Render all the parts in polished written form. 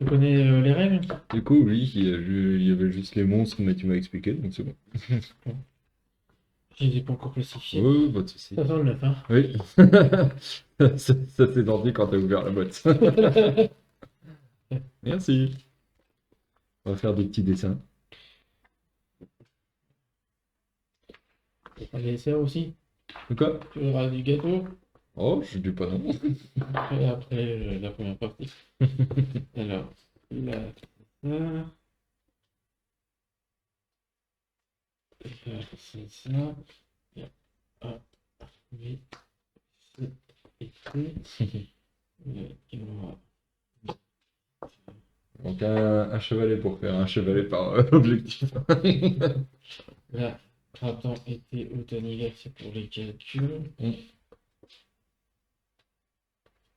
Tu connais les règles? Du coup, oui, il y avait juste les monstres, mais tu m'as expliqué, donc c'est bon. Bon, je les ai pas encore classifiés. Oui, pas de souci. Ça sent le 9, hein. Oui. Ça s'est tendu quand t'as ouvert la boîte. Merci. On va faire des petits dessins. Allez, ça aussi. De quoi? Tu auras du gâteau. Oh, je dis pas non. Après la première partie. Alors, là, ça. Là, c'est ça. Et A, B, C, et D. Il y aura Donc un chevalet pour faire un chevalet par objectif. là, printemps, été, automne, hiver, c'est pour les calculs.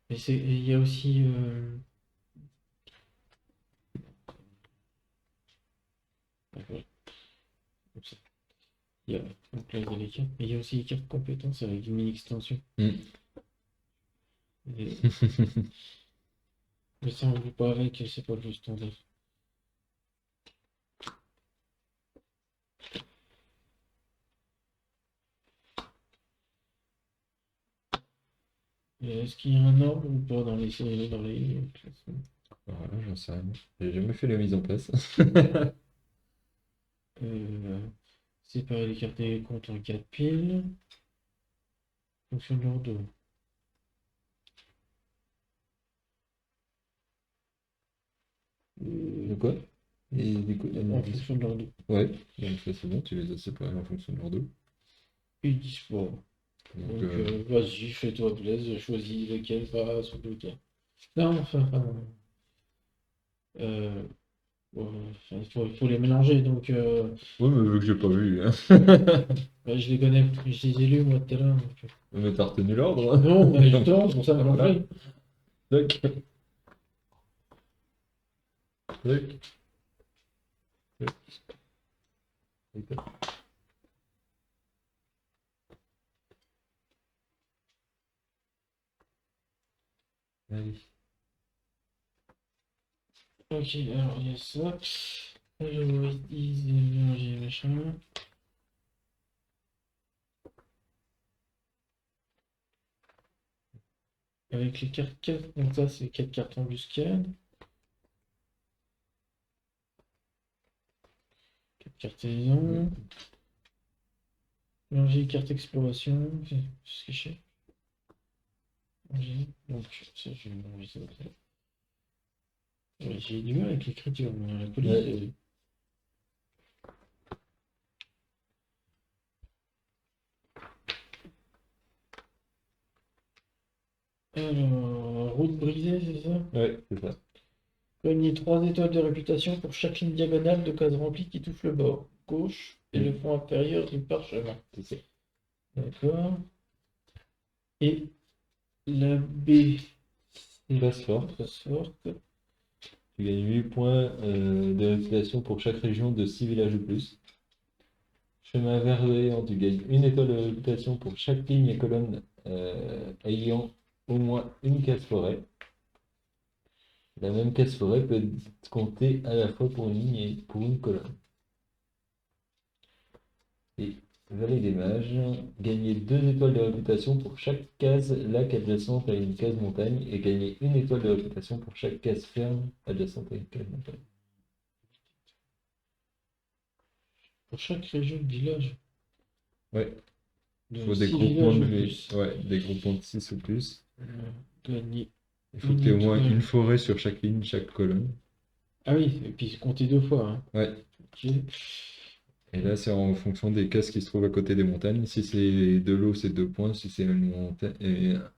Il y a aussi. Voilà, comme ça. Donc là, il y a les cartes. Mais il y a aussi les cartes compétences avec une mini extension. Mm. Et- mais ça, on joue pas avec, c'est pas le jeu standard. Et est-ce qu'il y a un ordre ou pas dans les classements? Voilà, j'en sais rien. J'ai jamais fait la mise en place. Euh, Séparer les cartes des comptes en 4 piles. Fonction de leur dos. De quoi? Et du coup, En fonction de leur dos. ouais, donc ça c'est bon, tu les as séparés en fonction de leur dos. Ils disent pas. Donc, Donc, vas-y, fais-toi plaisir, choisis lequel passe ou lequel. Non, enfin, euh, ouais, enfin, il faut les mélanger. Donc, ouais, mais vu que j'ai pas vu, hein. bah, je les connais, je les ai lus moi tout à l'heure. Mais t'as retenu l'ordre, hein. Non, mais Donc, justement, c'est pour ça que j'en voilà. prie. Tac, tac, tac, tac. Allez. Ok, alors il y a ça. Alors, ils disent mélanger machin. Avec les cartes 4, donc ça c'est 4 cartes embuscade. 4 cartes saison. Mélanger les cartes exploration. C'est ce que je sais. Mélanger. Donc ça je vais mélanger ça. Ouais, j'ai du mal avec l'écriture, mais la police. Ouais. Alors, route brisée, c'est ça? Ouais, c'est ça. Gagnez 3 étoiles de réputation pour chaque ligne diagonale de cases remplies qui touche le bord gauche et le Mm. fond inférieur du parchemin. C'est ça. D'accord. Et la B, c'est Passe fort. très forte. Tu gagnes 8 points de réputation pour chaque région de 6 villages ou plus. Chemin verdoyant, tu gagnes une étoile de réputation pour chaque ligne et colonne ayant au moins une case forêt. La même case forêt peut être comptée à la fois pour une ligne et pour une colonne. Et Vallée des Mages, gagner 2 étoiles de réputation pour chaque case lac adjacente à une case montagne et gagner une étoile de réputation pour chaque case ferme adjacente à une case montagne. Pour chaque région de village, Ouais, il de faut des 6 groupements villages de ou plus. ouais, des groupements de 6 ou plus. Gagner Il faut que une tu aies au moins une étoile. forêt sur chaque ligne, chaque colonne. Ah oui, et puis compter 2 fois, hein. Ouais. Ok. Et là, c'est en fonction des cases qui se trouvent à côté des montagnes. Si c'est de l'eau, c'est 2 points. Si c'est une montagne et un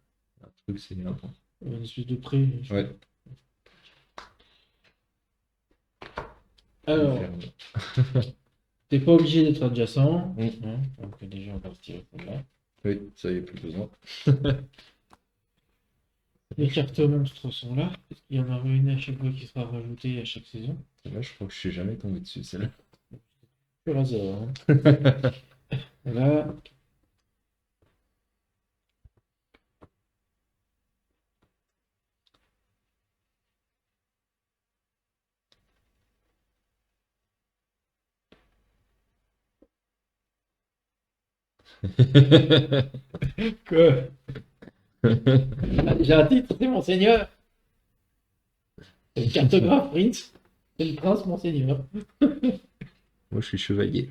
truc, c'est 1 point. Une espèce de pré, je crois. Ouais, les Alors, fermes. t'es pas obligé d'être adjacent, Mm. hein, donc déjà on va retirer là. Oui, ça y est, plus besoin. Les cartes monstres sont là. Est-ce qu'il y en aura une à chaque fois qui sera rajoutée à chaque saison? Là, je crois que je suis jamais tombé dessus, celle-là. Pur hasard, hein. Là, Quoi? Ah, j'ai un titre, c'est Monseigneur. C'est le cartographe Prince. C'est le prince Monseigneur. Moi, je suis chevalier.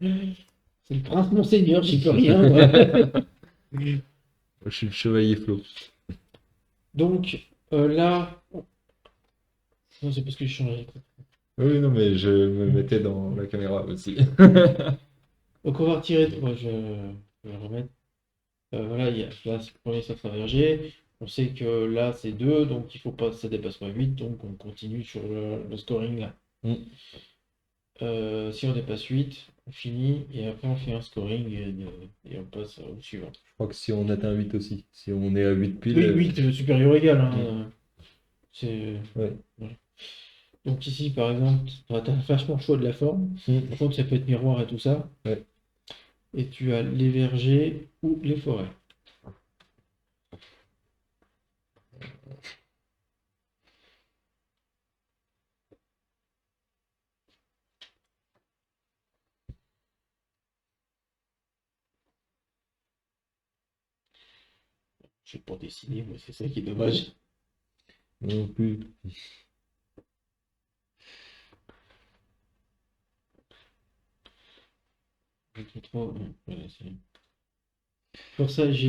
C'est le prince Monseigneur, j'y peux rien. Ouais. Moi, je suis le chevalier Flo. Donc là. Non, c'est parce que j'ai changé. Oui, non, mais je me mettais dans la caméra aussi. Donc on va retirer. Moi, je vais le remettre. Voilà, là, c'est le premier, ça sera Verger. On sait que là, c'est 2, donc il faut pas que ça dépasse pas 8, donc on continue sur le scoring là. Mm. Si on dépasse 8, on finit, et après on fait un scoring et on passe au suivant. Je crois que si on atteint 8 aussi, si on est à 8 piles, Oui, 8, supérieur ou égal. Hein, Mm. c'est... Ouais. voilà. Donc ici, par exemple, tu as vachement le choix de la forme. Mm. Par contre, ça peut être miroir et tout ça. Ouais. Et tu as les vergers ou les forêts. Je vais pas dessiner, moi, c'est ça qui est dommage. Non plus. Pour ça, je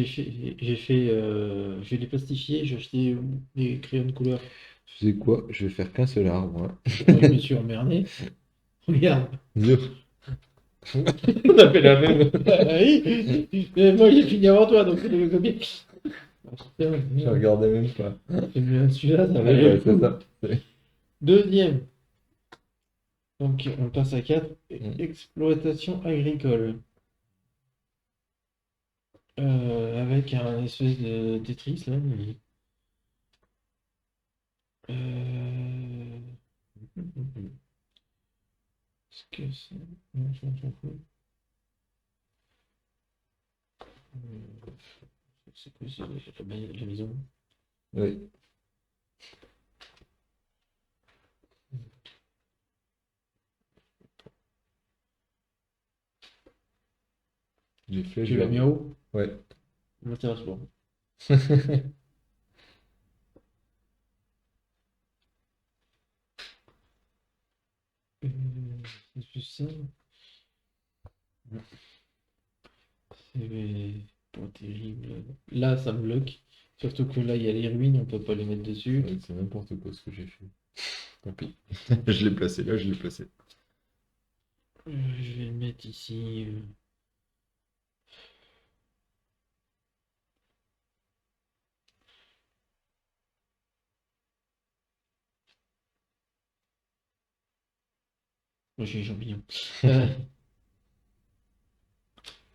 vais les plastifier, j'ai acheté des crayons de couleur. Tu sais quoi? Je vais faire qu'un seul arbre, hein. Moi, je me suis emmerdé. Regarde. Nous. On a fait la même. Ah oui, mais moi j'ai fini avant toi, donc c'est le copier. Ah, putain, Je merde. regardais même pas. C'est bien celui-là, ça Ouais, valait bah, le c'est coup. ça. C'est- Deuxième. Donc on passe à 4. Mm. Exploitation agricole. Avec un espèce de Tetris là. Euh... Est-ce que c'est. Non, je m'en fous. Euh, C'est quoi, c'est la maison? Ouais. Les flèches Tu l'as vers mis le en haut. haut? Ouais. M'intéresse pas. Euh, c'est plus ça. C'est pas terrible. Là, ça me bloque. Surtout que là, il y a les ruines, on peut pas les mettre dessus. Ouais, c'est n'importe quoi ce que j'ai fait. Tant pis. Je l'ai placé là, je l'ai placé. Je vais le mettre ici. Moi, j'ai les champignons.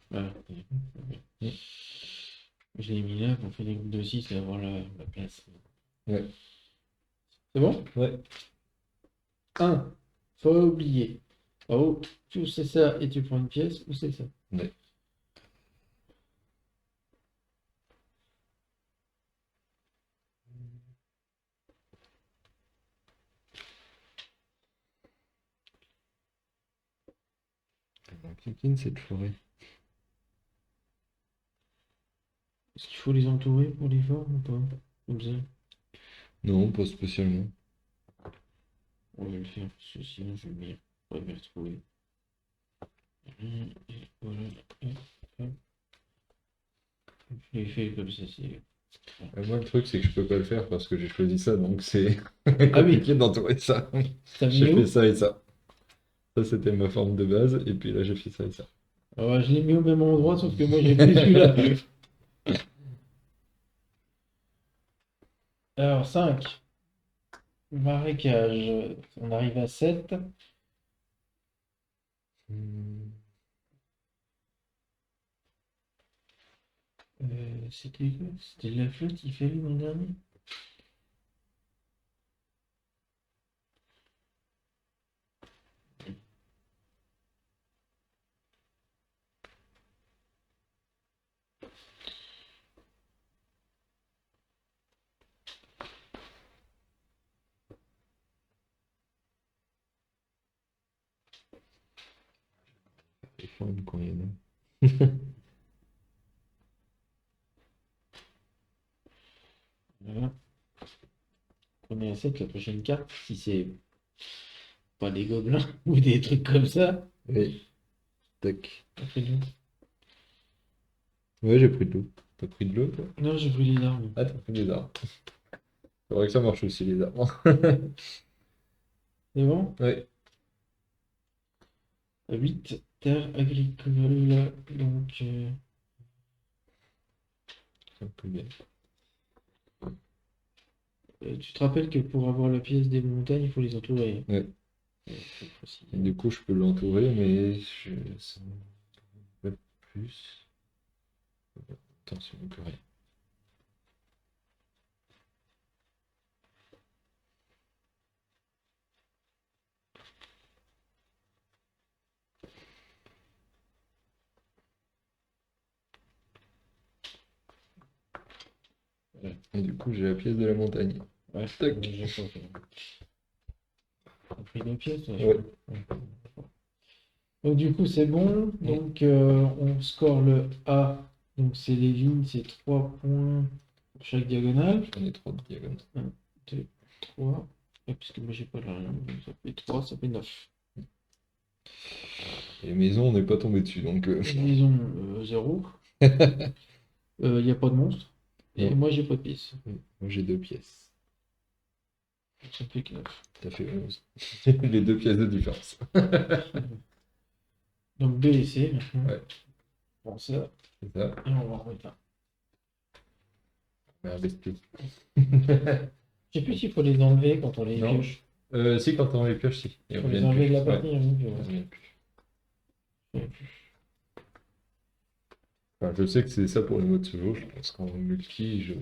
Voilà. Mm. Je l'ai mis là pour faire des groupes de 6 et avoir la place. Ouais. C'est bon? Ouais. 1. Faut pas oublier. En haut, tu sais ça et tu prends une pièce, ou c'est ça? Ouais. Piquine cette forêt. Est-ce qu'il faut les entourer pour les formes ou pas? Comme ça. Non, pas spécialement. On va le faire, parce que sinon je vais me retrouver. Et voilà. Hop, hop. Je l'ai fait comme ça, c'est. Moi, le truc, c'est que je peux pas le faire parce que j'ai choisi ça, donc c'est Ah oui, compliqué d'entourer ça. t'as J'ai mis fait où? ça et ça. Ça, c'était ma forme de base, et puis là, j'ai fait ça et ça. Ah ouais, je l'ai mis au même endroit, sauf que moi j'ai pris celui-là. Alors 5. Marécage. On arrive à 7. Hmm. C'était quoi? C'était la flotte qu'il fallait l'an dernier? Même quand il y en a. Voilà. Prenez la 7, la prochaine carte, si c'est pas des gobelins ou des trucs comme ça, Oui. Tac. après-nous. Ouais, j'ai pris de l'eau. T'as pris de l'eau, toi? Non, j'ai pris les armes. Ah, t'as pris des arbres. Faudrait que ça marche aussi, les arbres. C'est bon? Ouais. 8, terre agricole, donc C'est un peu bien. tu te rappelles que pour avoir la pièce des montagnes, il faut les entourer. Ouais. Faut préciser. Et du coup, je peux l'entourer, mais ça me fait plus. Attention, on peut rien. Voilà. Et du coup, j'ai la pièce de la montagne. Ouais, Tac. j'ai pas fait. On a pris 2 pièces. Là, je Ouais. crois. Donc du coup, c'est bon. Donc on score le A. Donc c'est les lignes, c'est 3 points pour chaque diagonale. J'en ai 3 de diagonale. 1, 2, 3. Et puisque moi j'ai pas la ligne, donc ça fait 3, ça fait 9. Et les maisons, on n'est pas tombé dessus, donc. Disons 0. Il n'y a pas de monstre. Et Non. moi j'ai pas de pièce. Moi, j'ai 2 pièces. Donc ça fait que 9. Ça fait 11. Les 2 pièces de différence. Donc B et C maintenant. Ouais. Bon, ça. C'est ça. Et on va en remettre un. Mais un bestiau. Je sais plus s'il faut les enlever quand on les Non. pioche. Si, quand on les pioche, si. Il faut les enlever de la partie. Ouais. Hein, donc, Ils reviennent plus. ouais. Enfin, je sais que c'est ça pour le mode solo. Je pense qu'en multi, je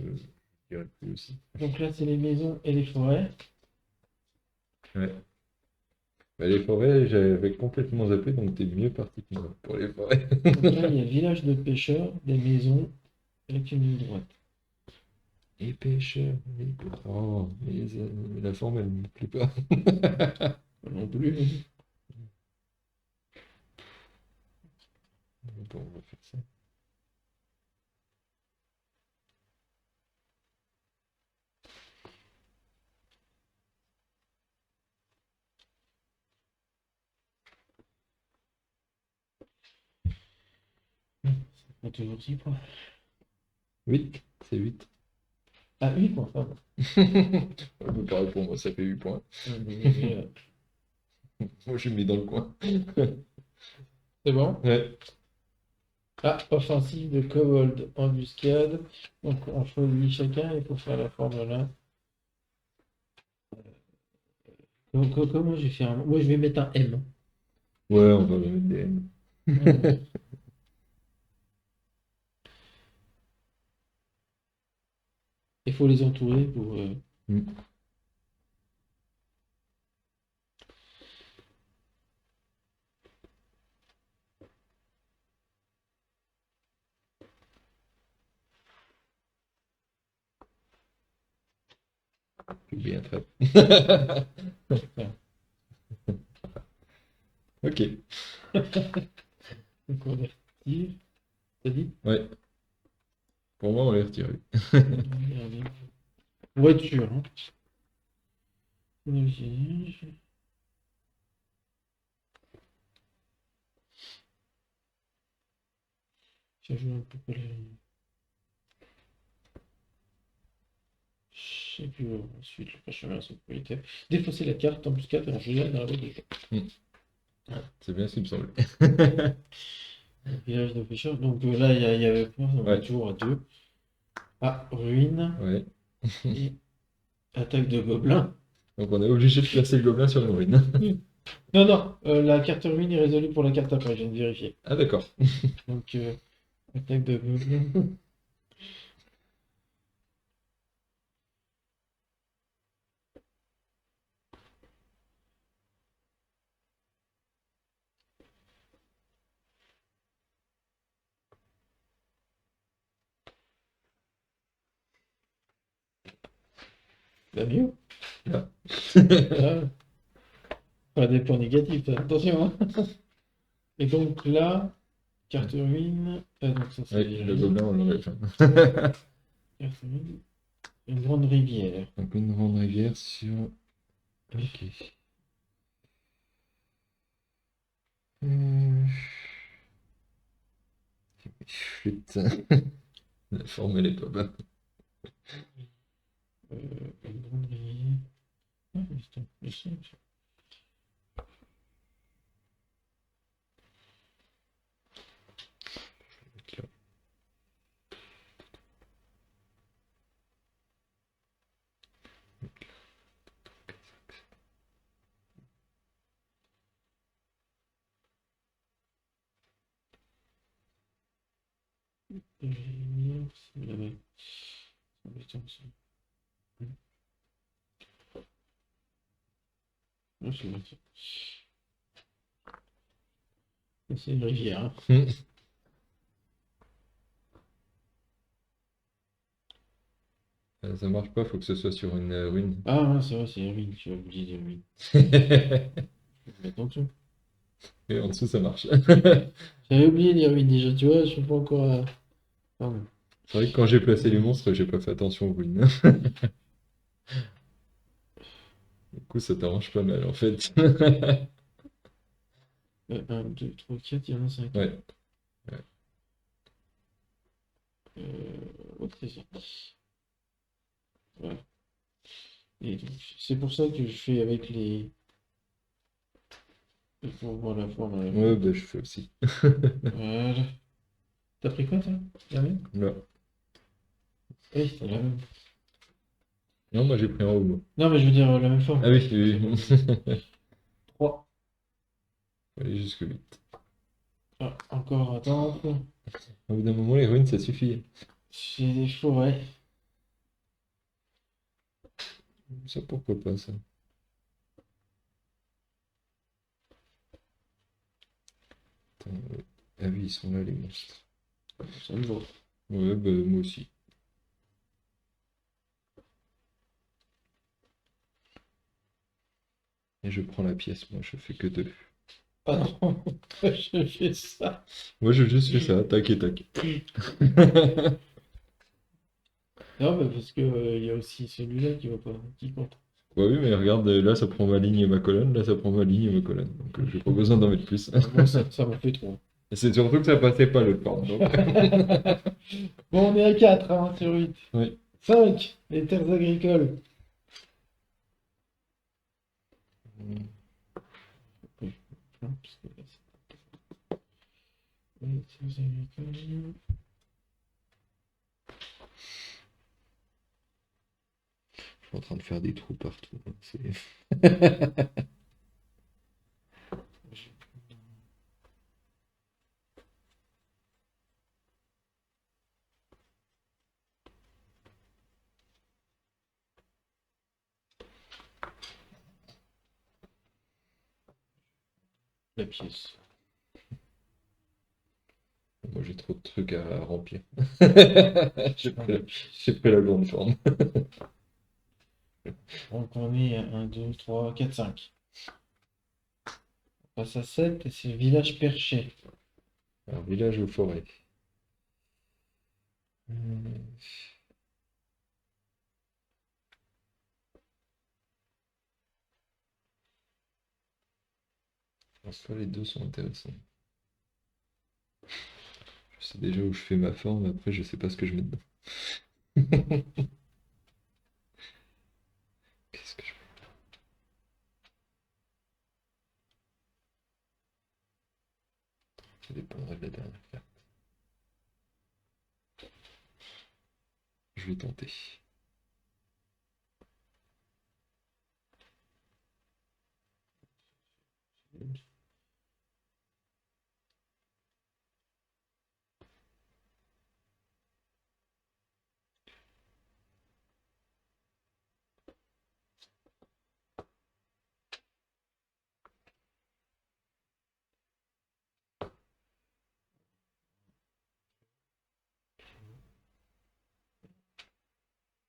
dirais plus aussi. Donc là, c'est les maisons et les forêts. Ouais. Bah, les forêts, j'avais complètement zappé, donc t'es mieux parti que moi pour les forêts. Donc là, il y a village de pêcheurs, des maisons, avec une ligne droite. Les pêcheurs, les pêcheurs. Oh, mais la forme, elle me plaît pas. Non plus. Bon, on va faire ça. On a toujours 6 points. 8, c'est 8. Ah, 8 points, pardon. Un peu pareil pour moi, ça fait 8 points. Euh, Moi, je me mets dans le coin. C'est bon? Ouais. Ah, offensive de kobold, embuscade. Donc on choisit chacun, il faut faire la forme là. Comment je vais faire Moi je vais mettre un M. Ouais, on va mettre des N. Il faut les entourer pour. Mm. J'ai bien fait. Ok. Donc on les retire. T'as dit? Ouais. Pour moi, on les retire. Voiture. Hein. J'ajoute un peu plus. Je sais plus. Ensuite, le chemin son propriétaire. Défausser la carte embuscade en jouant dans la rue des gens. C'est bien ce qui me semblait. Village de pêcheurs. Donc là, il y avait point, on est Ouais. toujours à 2. Ah, ruine Ouais. et attaque de gobelins. Donc on est obligé de placer le gobelin sur une ruine. Non, non, la carte ruine est résolue pour la carte après, je viens de vérifier. Ah d'accord. Donc, attaque de gobelins. Bah mieux. Ah. Ah, pas des points négatifs, attention. Hein. Et donc là, carte ruine. Donc ça c'est Oui, le gobelin, on l'aurait fait. carte ruine. Une grande rivière. Donc une grande rivière sur. Ok. Euh, Chut. La forme, elle est pas bonne. Une grande rivière. Ah, mais c'est- rivière, c'est là-bas. C'est embêtant, ça. Ah, c'est là, ça. C'est une rivière. Hein. Hmm. Ça marche pas, faut que ce soit sur une ruine. Ah, ouais, c'est vrai, c'est une ruine. Tu as oublié des ruines. Mais attention. Et en dessous, ça marche. J'avais oublié les ruines déjà, tu vois, je suis pas encore. Pardon. C'est vrai que quand j'ai placé les monstres, j'ai pas fait attention aux ruines. Du coup, ça t'arrange pas mal en fait. 1, 2, 3, 4, il y en a 5. Ouais. Ouais, c'est ça. Voilà. Et donc, c'est pour ça que je fais avec les. Pour voir la forme à la Ouais, fois. bah je fais aussi. Voilà. T'as pris quoi, toi? La même? Là. Oui, c'est la même. Non, moi j'ai pris un robot. Non, mais je veux dire la même forme. Ah oui, oui. 3. Faut aller jusque 8. Ah, encore, attends. Au bout d'un moment, les ruines, ça suffit. C'est des forêts. Ça, pourquoi pas, ça. Attends, ah oui, ils sont là, les monstres. Ça me va. Ouais, bah moi aussi. Et je prends la pièce, moi je fais que 2. Ah non, je fais ça. Moi je juste fais ça, tac et tac. Non, mais parce que il y a aussi celui-là qui va pas, qui compte. Bah oui, mais regarde, là ça prend ma ligne et ma colonne, là ça prend ma ligne et ma colonne. Donc j'ai pas besoin d'en mettre plus. Moi, ça m'en fait trop. Et c'est surtout que ça passait pas l'autre forme. Donc. Bon, on est à 4 hein, sur 8. Oui. 5, les terres agricoles. Oui, non, parce que là, les terres agricoles. Je suis en train de faire des trous partout. La pièce. Moi j'ai trop de trucs à remplir. J'ai Ah, pris la la, pièce. j'ai pris la grande forme. Donc on est à 1, 2, 3, 4, 5. On passe à 7 et c'est le village perché. Alors, village ou forêt? Hmm, je pense pas les deux sont intéressants. Je sais déjà où je fais ma forme, après je sais pas ce que je mets dedans. Qu'est-ce que je mets? Ça dépendrait de la dernière carte. Je vais tenter.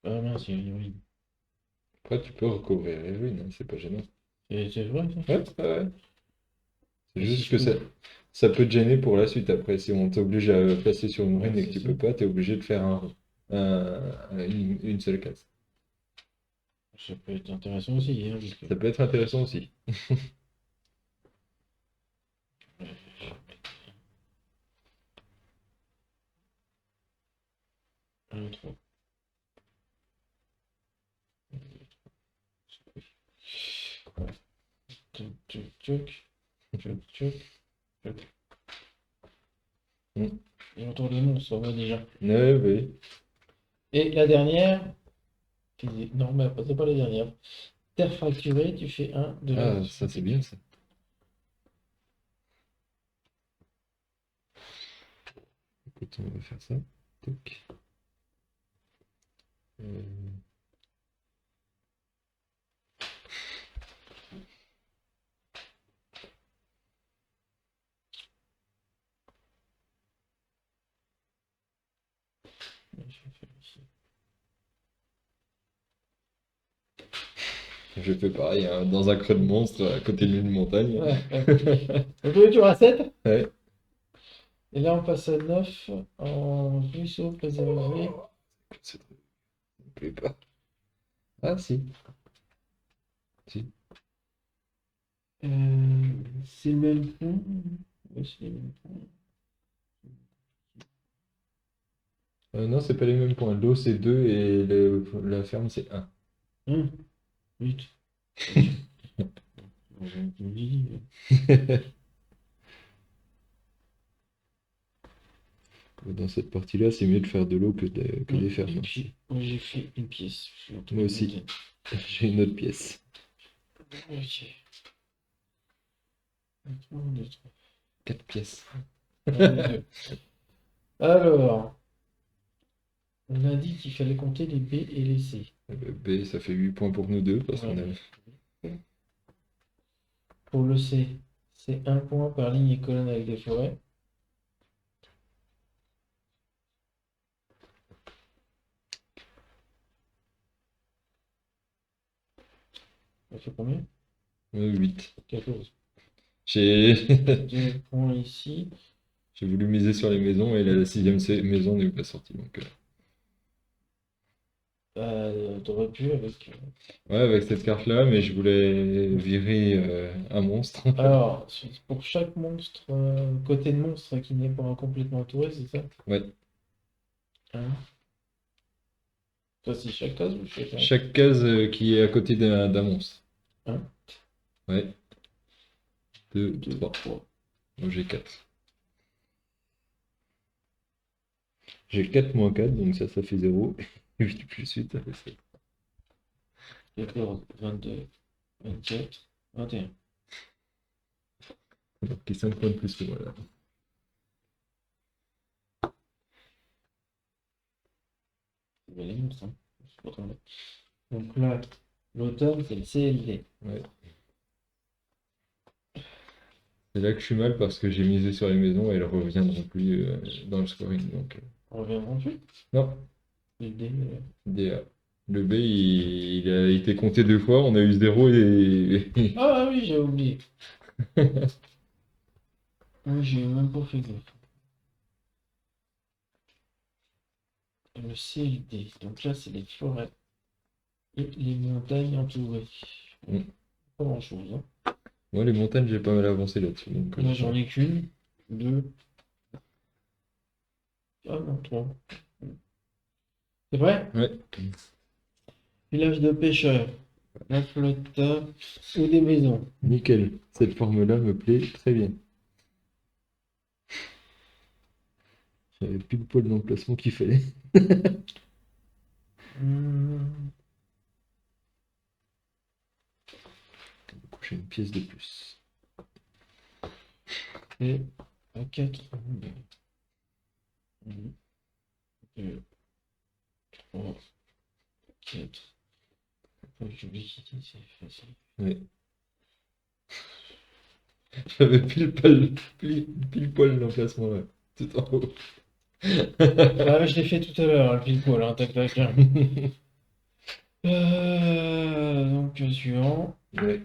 Ah mince, il y a une ruine. Après tu peux recouvrir les ruines, hein, c'est pas gênant. C'est vrai ça? Ouais, ouais, ouais. C'est Et juste si que je peux- ça peut te gêner pour la suite après. Si on t'oblige à placer sur une Ouais, rune et que c'est tu ça. peux pas, t'es obligé de faire une seule case. Ça peut être intéressant aussi, hein, parce que- Ça peut être intéressant aussi. Un, trois. Tuc, tuc, tuc, tuc, tuc, tuc. Mm. Et autour de nous, ça va déjà. Ouais, oui. Et la dernière, non, mais c'est pas la dernière. Terre fracturée, tu fais un de la. Ah, ça c'est bien ça. Écoute, on va faire ça. Toc. Euh, Je vais faire ici. Je fais pareil, hein, dans un creux de monstre à côté d'une montagne. Ouais, ouais. Donc on est toujours à 7. Ouais. Et là, on passe à 9 en ruisseau préservé. Ça me plaît pas. Ah si. Si. C'est le même point. Ouais, c'est les mêmes points. Non, c'est pas les mêmes points. L'eau c'est 2 et la ferme c'est 1. 8. Dans cette partie-là, c'est mieux de faire de l'eau que des fermes. Et puis, moi j'ai fait une pièce. Moi aussi. J'ai une autre pièce. Ok. Un, deux, 4 pièces. deux. Alors, on a dit qu'il fallait compter les B et les C. B, ça fait 8 points pour nous deux parce qu'on a. Pour le C, c'est 1 point par ligne et colonne avec des forêts. Ça fait combien? 8. 14. J'ai 2 points ici. j'ai voulu miser sur les maisons et la sixième maison n'est pas sortie. Donc, T'aurais pu avec. ouais, avec cette carte-là, mais je voulais virer un monstre. Alors, pour chaque monstre, côté de monstre qui n'est pas complètement entouré, c'est ça? Ouais. Hein. Ça, c'est chaque case ou chaque case? Chaque case qui est à côté d'un monstre. Un. Ouais. 2, 2, 3. 3. Moi j'ai 4. J'ai 4 moins 4, donc ça fait 0. 8 plus 8, ça fait 7. 14, 22, 27, 21. Donc qui est 5 points de plus que moi là. C'est bien les monstres, hein. Je sais pas comment mettre. Donc là, l'automne, c'est le CLD. Ouais. C'est là que je suis mal parce que j'ai misé sur les maisons et elles reviendront plus dans le scoring. Donc, On reviendra plus. non, Le D, DA. Le B il a été compté 2 fois, on a eu 0 et. Ah oui, j'ai oublié. Oui, j'ai même pas fait gaffe. Le CLD. Donc là, c'est les forêts et les montagnes entourées. Mm. Pas grand-chose, hein. Moi les montagnes j'ai pas mal avancé là-dessus. Donc, Moi, j'en ai qu'une, deux. Ah non, trois. C'est vrai? ouais. Village de pêcheurs, la flotte ou des maisons. Nickel. Cette forme-là me plaît très bien. J'avais pile poil l'emplacement qu'il fallait. Hmm. Du coup, j'ai une pièce de plus. Et à 4. 2, 3, 4. J'oublie, c'est facile. Ouais. J'avais pile poil l'emplacement là. Tout en haut. Ah, je l'ai fait tout à l'heure, le pile-poil, hein, tac tac. Donc, suivant. Ouais.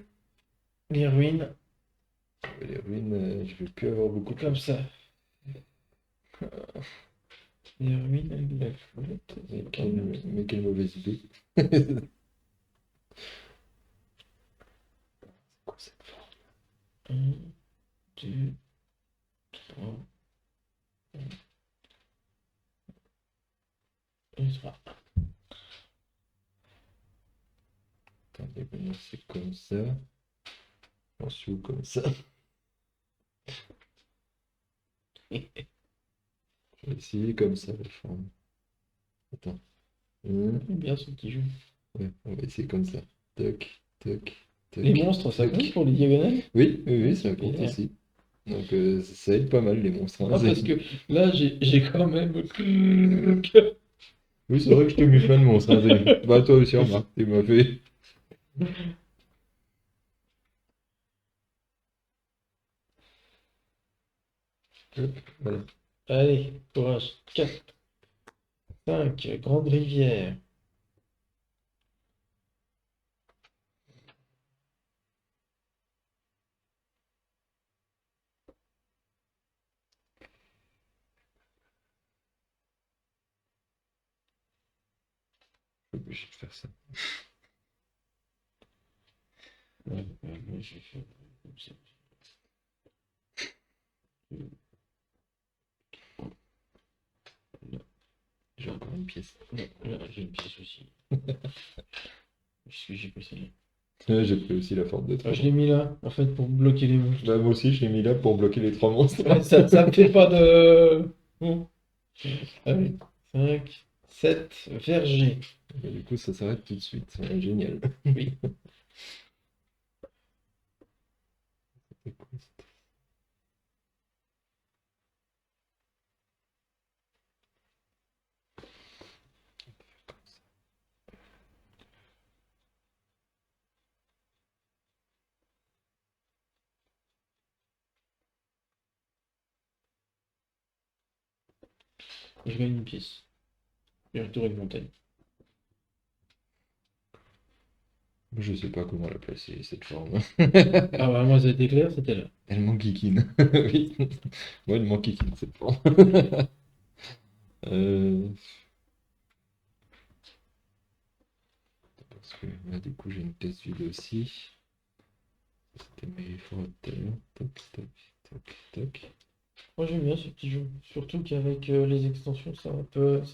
Les ruines. Les ruines, je vais plus avoir beaucoup de Comme chance. ça. Les ruines avec la flotte. Mais quelle mauvaise idée. Quoi cette forme? 1, 2, 3, 3. Attendez, maintenant c'est comme ça. Ensuite comme ça. Je vais essayer comme ça la forme. Attends. Bien ce petit jeu. Ouais, on va essayer comme ça. Toc, toc, toc. Les monstres, ça toc. compte pour les diagonales? Oui, oui, oui, ça compte Super. aussi. Donc ça aide pas mal les monstres, hein. Ah, parce que là, j'ai quand même. Oui, c'est vrai que je t'ai mis plein de monstres, hein. Bah toi aussi, remarque, tu m'as fait. Hop, voilà. Allez, courage. 4, 5, grande rivière. Je suis obligé de faire ça. Ouais, moi, j'ai fait comme ça. J'ai encore une pièce. Non, là, j'ai une pièce aussi. Qu'est-ce que j'ai pris celle-là? Ouais, j'ai pris aussi la forme de Ah, trois. je l'ai mis là, en fait, pour bloquer les monstres. Bah moi aussi, je l'ai mis là pour bloquer les trois monstres. Ouais, ça me fait pas de. Bon. Allez, 5, 7, verger. Et du coup, ça s'arrête tout de suite. Ouais, génial. Oui. C'est cool. Je gagne une pièce. Et retour une montagne. Je sais pas comment la placer, cette forme. Ah bah moi, c'était clair, c'était là. Elle m'enquiquine. Oui. Moi, elle m'enquiquine, cette forme. Euh, Parce que là, du coup, j'ai une pièce vide aussi. C'était mes forêts tout à l'heure. Toc, toc, toc, toc. Moi, j'aime bien ce petit jeu. Surtout qu'avec les extensions, ça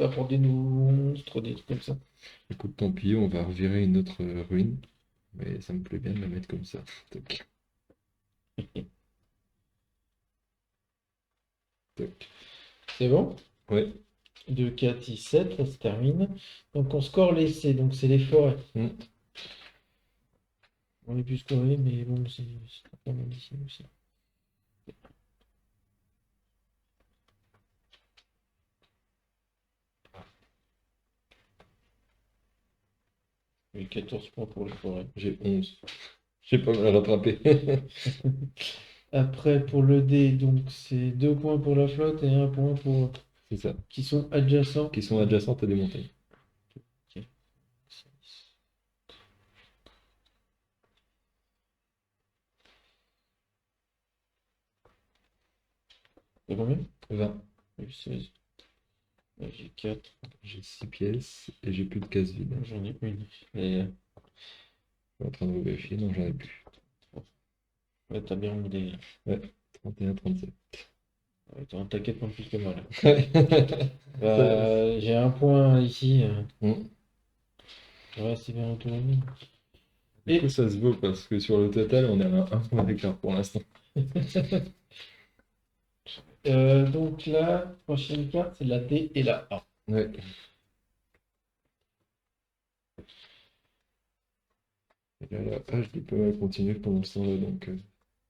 apporte des nouveaux monstres, des trucs comme ça. Écoute, tant pis, on va revirer une autre ruine. Mais ça me plaît bien de la mettre comme ça. Toc, toc. C'est bon? Ouais. 2, 4, 6, 7, ça se termine. Donc on score les C, donc c'est les forêts. Mm. On est plus scoré, mais bon, c'est pas mal ici aussi. Et 14 points pour les forêts. J'ai 11. J'ai pas mal rattrapé. Après, pour le D, donc c'est 2 points pour la flotte et 1 point pour C'est ça. qui sont adjacents. Qui sont adjacentes à des montagnes. Ok. C'est combien? 20. Oui, 16. Là, j'ai 4. J'ai 6 pièces et j'ai plus de cases vides. J'en ai une. Et Je suis en train de vérifier. Non, j'en ai plus. là, t'as bien mis des. Ouais. 31, 37. Ouais, t'as un taquet de points de plus que moi là. Ouais. J'ai un point ici. Mm. Ouais, c'est bien autour de Du coup, ça se vaut parce que sur le total, on est à un point d'écart pour l'instant. Donc la prochaine carte, c'est la D et la A. Ouais. Et là, la page, je peux mal continuer pendant ce temps-là, donc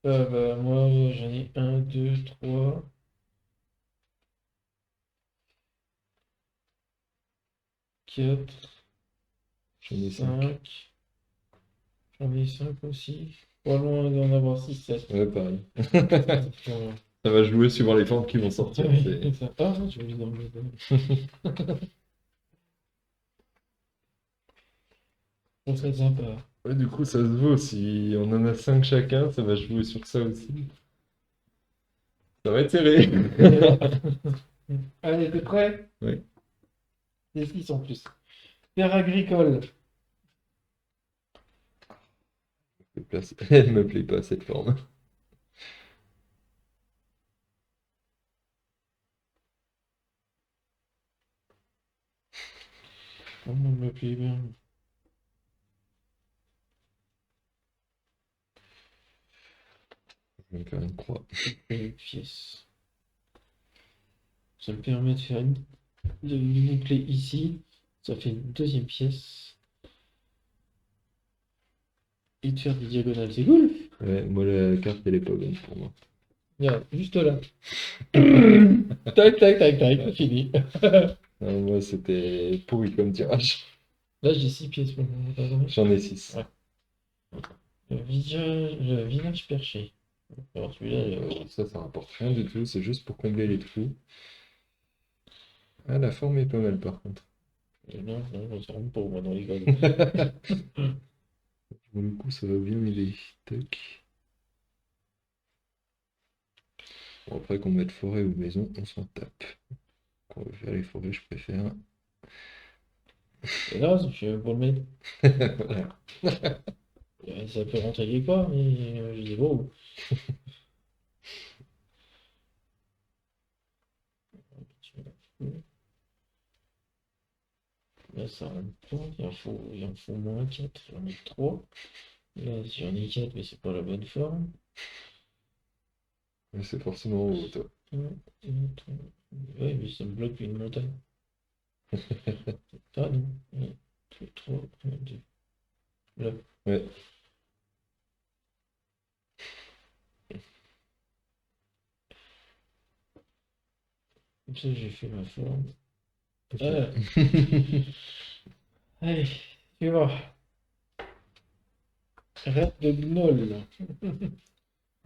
Moi, j'en ai 1, 2, 3, 4, j'en ai 5. 5. J'en ai 5 aussi. Pas loin d'en avoir 6, 7. Ouais, pareil. Ça va jouer suivant les formes qui vont sortir. c'est- Ah, je vais dans le On serait sympa. Ouais, du coup, ça se vaut. Si on en a 5 chacun, ça va jouer sur ça aussi. Ça va être serré. Allez, t'es prêt? Oui. Des 6 en plus. Terre agricole. Elle me plaît pas cette forme. Comment me plaît bien. Je vais me faire une croix. Une pièce. Ça me permet de faire une boucler ici. Ça fait une deuxième pièce. Et de faire des diagonales. C'est cool. Ouais, moi la carte elle est pas bonne pour moi. Regarde, juste là. Tac, tac, tac, tac. Fini. Non, moi c'était pourri comme tirage. Là, j'ai 6 pièces pour mon combien? J'en ai 6. Ouais. Le village perché. Alors celui-là, Ça rapporte rien du tout, c'est juste pour combler les trous. Ah, la forme est pas mal par contre. non, non, ça rentre pas moi dans les codes. Pour le coup, ça va bien m'aider. Tac. Bon, après qu'on mette forêt ou maison, on s'en tape. Quand on veut faire les forêts, je préfère. Et là, je vais pas le mettre. Voilà. Ça peut rentrer quelque part, mais je dis bon. Là, ça rentre pas. Il en faut moins 4. J'en ai 3. Là, j'en ai 4, mais c'est pas la bonne forme. Mais c'est forcément haut, toi. Ouais, mais ça me bloque une montagne. Ah non. 3, 2. Là. Ouais. Comme ça, j'ai fait ma forme. Ok. Ah, allez, tu vois. Rêve de gnoll.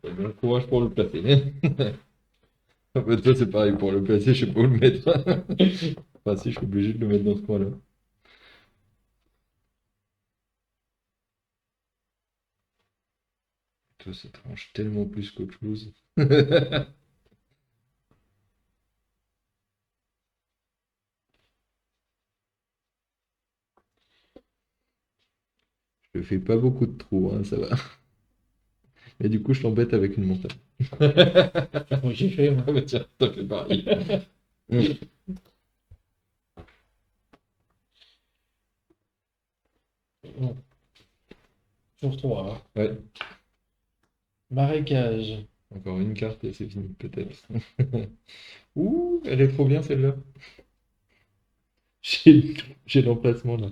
Bon courage pour le placer. En fait, toi, c'est pareil, pour le placer, je sais pas où le mettre. Enfin, si, je suis obligé de le mettre dans ce coin-là. Toi, ça tranche tellement plus qu'autre chose. Je fais pas beaucoup de trous, hein, ça va. Et du coup, je t'embête avec une montagne. Moi, j'ai fait, moi. Ah bah tiens, t'as fait pareil. Bon, sur 3. Ouais, Marécage. encore une carte et c'est fini, peut-être. Ouh, elle est trop bien celle-là. J'ai j'ai l'emplacement là.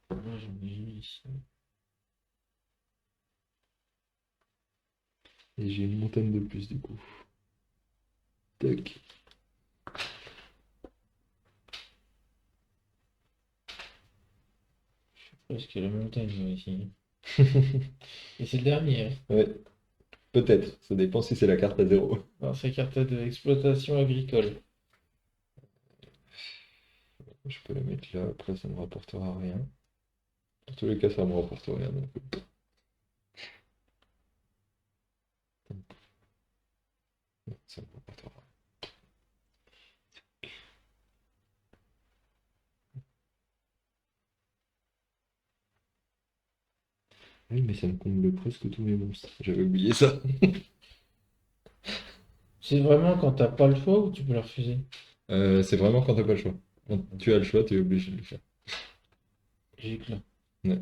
Moi, j'en ai une ici. Et j'ai une montagne de plus du coup. Tac. Parce que la montagne, moi, ici. Et c'est le dernier. Hein. Ouais, peut-être. Ça dépend si c'est la carte à zéro. Alors, c'est carte d'exploitation agricole. Je peux la mettre là, après ça me rapportera rien. Dans tous les cas, ça me rapporte rien. Donc... Ça me rapportera rien. Oui, mais ça me comble presque tous mes monstres. J'avais oublié ça. C'est vraiment quand t'as pas le choix ou tu peux la refuser? C'est vraiment quand t'as pas le choix. Quand tu as le choix, tu es obligé de le faire. J'éclate. Ouais.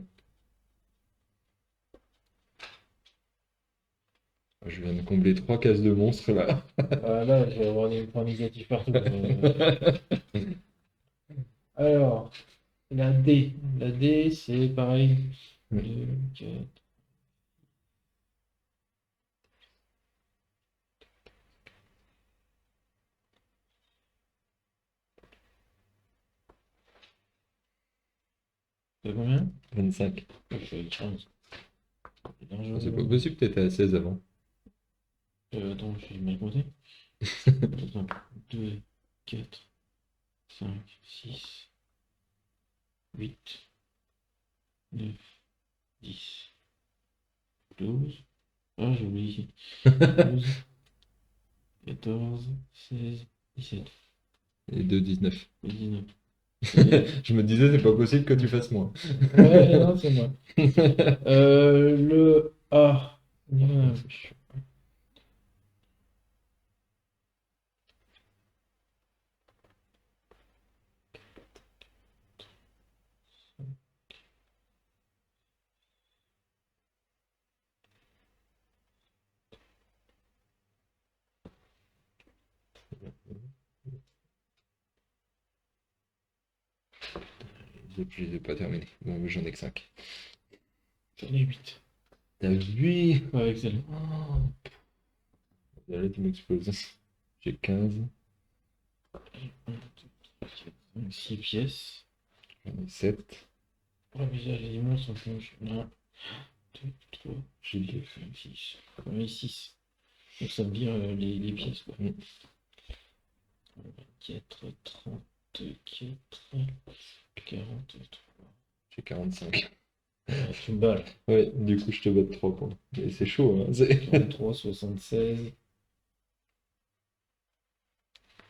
Je viens de combler 3 cases de monstres là. Ah, là, je vais avoir des points négatifs partout. Alors, la D. La D, c'est pareil. 2, 4. C'est combien? 25. Je fais 15. C'est Ah, c'est pas largement. possible, t'étais à 16 avant. Attends, je suis mal compté. Attends, 2, 4, 5, 6, 8, 9, 10. 12. Ah, j'ai oublié. 12, 14, 16, 17, Et 2, 19. 19. Et- Je me disais, c'est pas possible que tu fasses moins. Ouais, non, c'est moi. Le A. Ah, Je les ai pas terminés. Bon, mais j'en ai que 5. j'en ai 8. T'as 8. Ouais, excellent. Là, tu m'exploses. J'ai 15. 6 pièces. J'en ai 7. Ouais, mais déjà, les immenses sont plus. 1, 2, 3, J'ai 2. 5, 6. J'en ai 6. Donc ça me vire les pièces, quoi. 4, 34, 43. J'ai 45. Tu me balles. Ouais, du coup, je te bats de 3 points. Et c'est chaud, hein. 43, 76,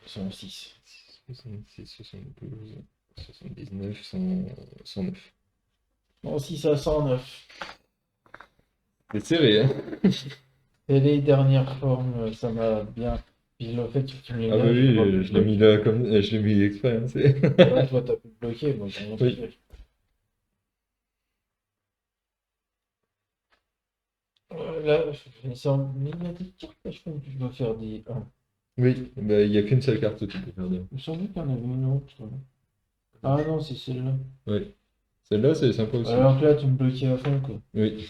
106. 66, 72, 79, 100, 109. 106 à 109. C'est serré, hein. Et les dernières formes, ça m'a bien. Puis le fait que tu me les Ah bah lâches, oui, je vois plus je l'ai mis là comme je l'ai mis exprès, hein, c'est. là, toi, t'as pu bloquer, moi, j'ai rien Oui. fait. Là, mais il y a des cartes, là, je pense que je dois faire des 1. Oui, bah il n'y a qu'une seule carte que tu peux faire de. Il me semblait qu'il y en avait une autre. Ah non, c'est celle-là. Oui. Celle-là, c'est sympa aussi. Alors que là, tu me bloquais à fond, quoi. Oui.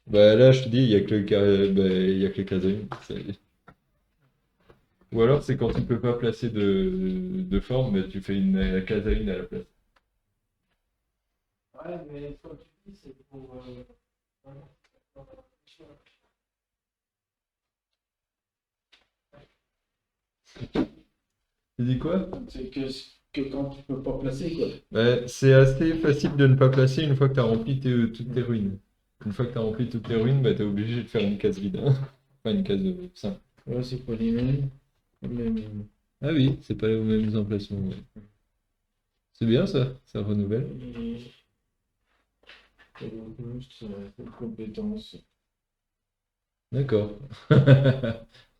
Bah là, je te dis, il y a que il y a que les cases à une. Ou alors, c'est quand tu peux pas placer de forme, mais tu fais une case à une à la place. Ouais, mais quand tu dis, c'est pour. Tu dis quoi? C'est que quand tu peux pas placer, quoi. Bah, c'est assez facile de ne pas placer une fois que tu as rempli toutes tes ruines. Une fois que tu as rempli toutes tes ruines, bah, tu es obligé de faire une case vide, hein. Enfin, une case simple. Ouais, c'est pas les mêmes. Même. Ah oui, c'est pas les mêmes emplacements. Ouais. C'est bien ça, ça renouvelle. Et donc, monstre, une compétence. D'accord.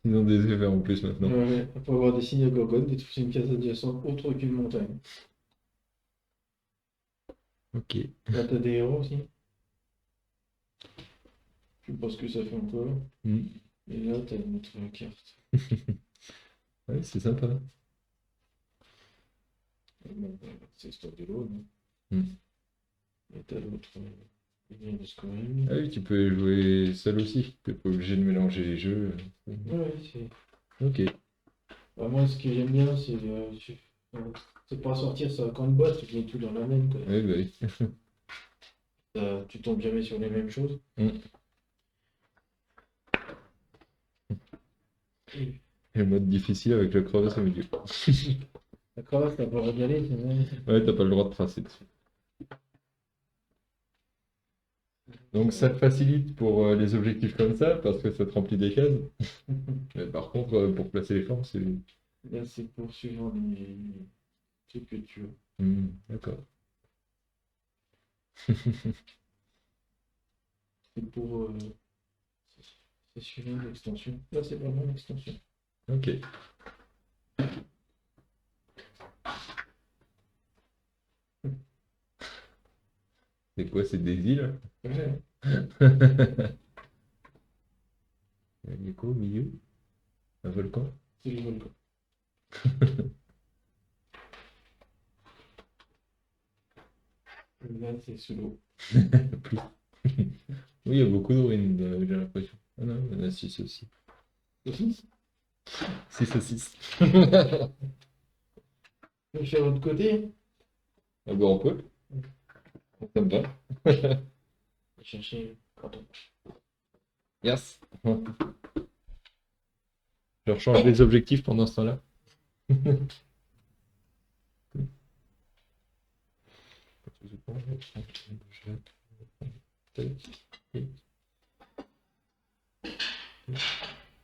Ils ont des effets en plus maintenant. Ouais, on peut avoir des signes de gorgone, détruire une case adjacente autre qu'une montagne. Ok. Là, t'as des héros aussi. Je sais pas ce que ça fait encore. Mm. Et là, t'as une autre carte. Ouais, c'est sympa. Et bon, c'est histoire de l'eau, non? Mm. Et t'as l'autre. De scoring. Ah oui, tu peux jouer seul aussi. T'es pas obligé de mélanger les jeux. Ouais, c'est. Ok. Bah, moi, ce que j'aime bien, c'est pas sortir ça quand une boîte, tu mets tout dans la même, quoi. Oui, bah oui. Tu tombes jamais sur les mêmes choses. Mm. Et Et le mode difficile avec le crevasse au milieu. la crevasse, t'as pas régalé, c'est vrai. Ouais, t'as pas le droit de tracer dessus. Donc ça te facilite pour les objectifs comme ça, parce que ça te remplit des cases. Mais par contre, pour placer les formes, c'est. Là, c'est pour suivre les trucs que tu veux. D'accord. C'est pour. C'est suivant l'extension. Là, c'est vraiment l'extension. Ok. C'est quoi, c'est des îles? Ouais, Il y a quoi au milieu? Un volcan? c'est le volcan. Là, c'est sous l'eau. Plus. Oui, il y a beaucoup de ruines, j'ai l'impression. Ah non, il y en a 6 aussi. 6. 6 à 6. Je vais faire l'autre côté. Ah bah on peut. Ça me va. Je vais chercher. Pardon. Yes. Je rechange les objectifs pendant ce temps-là.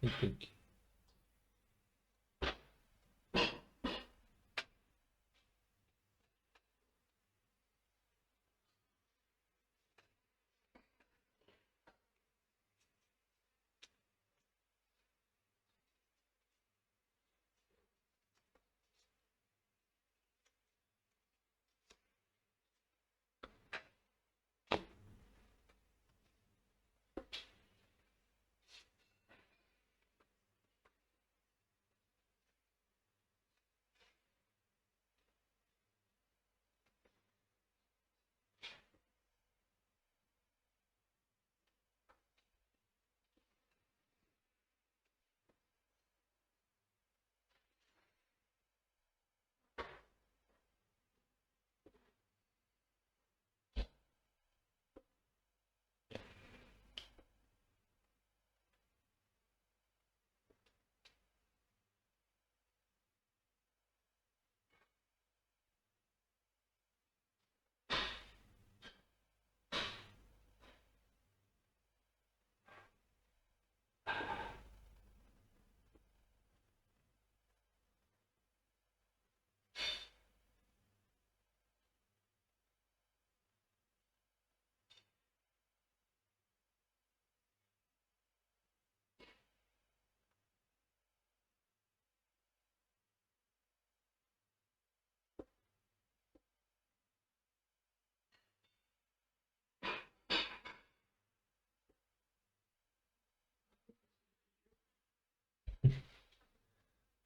Et tac.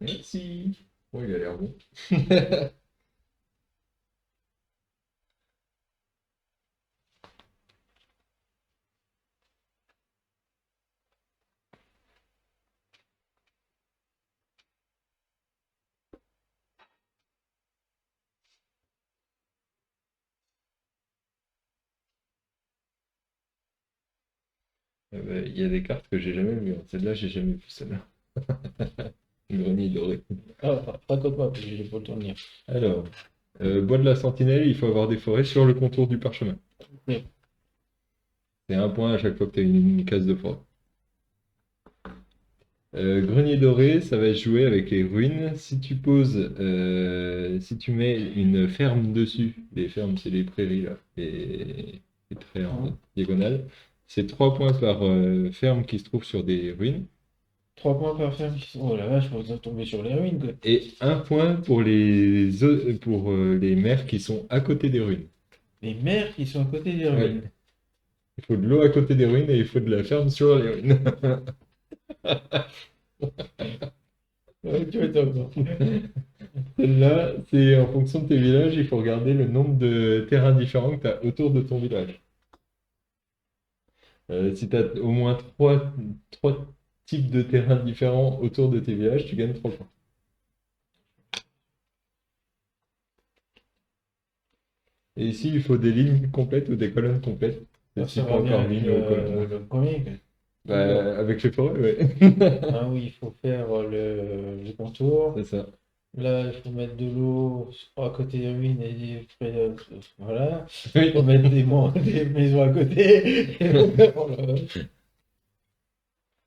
Merci. Oh, il a l'air bon. Il y a des cartes que j'ai jamais vues, hein. Celle-là, j'ai jamais vu celle-là. Grenier doré. Ah, raconte-moi, parce que j'ai pas le temps de lire. Alors, bois de la sentinelle, il faut avoir des forêts sur le contour du parchemin. Oui. C'est un point à chaque fois que tu as une case de forêt. Grenier doré, ça va être joué avec les ruines. Si tu poses, si tu mets une ferme dessus, les fermes, c'est les prairies là, les traits en Mhm. diagonale. C'est 3 points par ferme qui se trouve sur des ruines. 3 points par ferme. Oh la vache, faut tomber sur les ruines, quoi. Et un point pour pour les mers qui sont à côté des ruines. Les mers qui sont à côté des Ouais. ruines. Il faut de l'eau à côté des ruines et il faut de la ferme sur les ruines. Ouais, tu vois, Celle-là, c'est en fonction de tes villages, il faut regarder le nombre de terrains différents que tu as autour de ton village. Si tu as au moins trois types de terrains différents autour de tes villages, tu gagnes 3 points. Et ici, il faut des lignes complètes ou des colonnes complètes. C'est ça type va bien encore avec ligne ou colonne. le premier, quoi. Toujours. Bah, avec les forêts, ouais. Ah oui, il faut faire le contour. C'est ça. Là, il faut mettre de l'eau à côté des ruines et voilà. Il faut Oui. mettre des maisons à côté. Oh là là.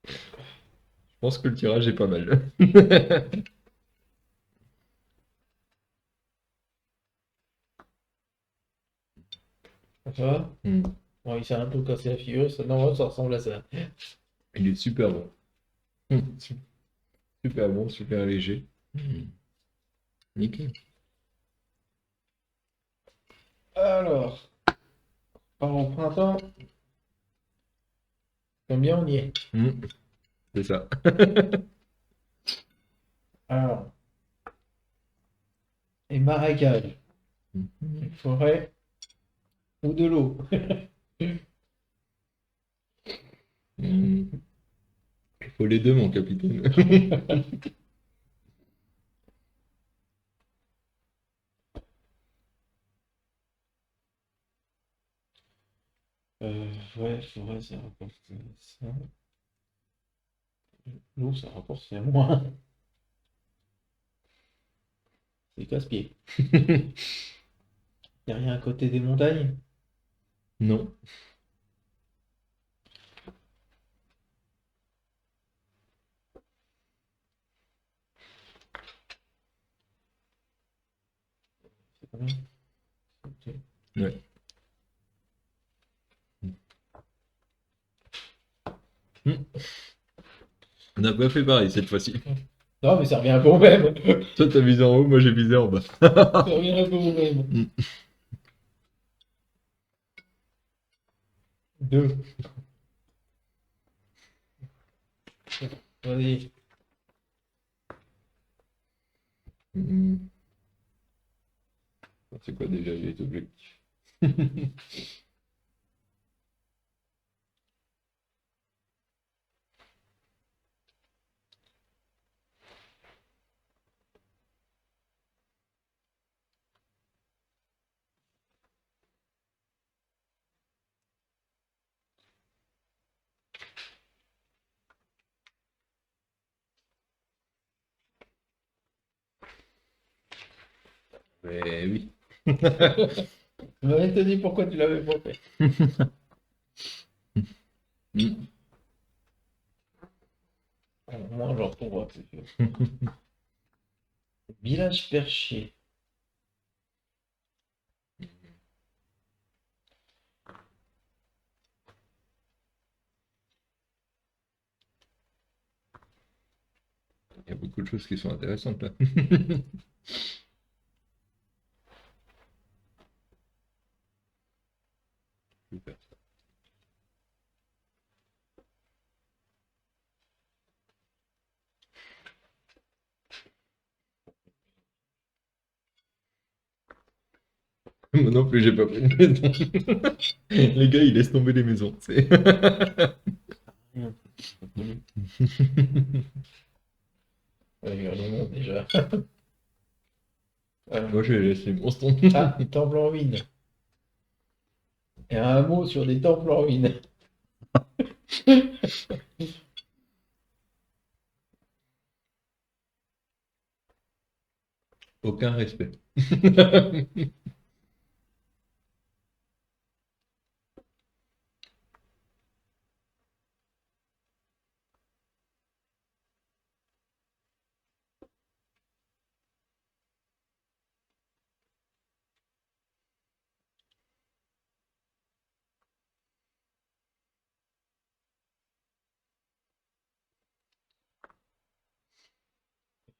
Je pense que le tirage est pas mal. Ça va? Hmm. Bon, il s'est un peu cassé la figure. Non, ça ressemble à ça. Il est super bon. Super bon, super léger. Nickel. Alors, par au printemps, combien on y est? C'est ça. Alors, les marécages, une forêt ou de l'eau? Il faut les deux, mon capitaine. Ouais, forêt, ça rapporte ça. L'eau, ça rapporte c'est moins. C'est casse-pied. Y a rien à côté des montagnes? Non. combien? Ouais. Hmm. On n'a pas fait pareil cette fois-ci. Non, mais ça revient un peu au même. Toi, t'as visé en haut, moi j'ai visé en bas. Ça revient un peu au même. Hmm. 2. Vas-y. Hmm. C'est quoi déjà les objectifs? Mais oui. Je m'avais te dit pourquoi tu l'avais pas fait. Hmm. Moi, j'en retrouverai plus. Village perché. Il y a beaucoup de choses qui sont intéressantes là. Je vais faire ça. Moi non plus, j'ai pas pris de maison. Les gars, ils laissent tomber les maisons. Ouais, il y a les monts déjà. Moi, je vais laisser les monstres. Ah, temple en ruine. Et un hameau sur des temples en ruine. Aucun respect.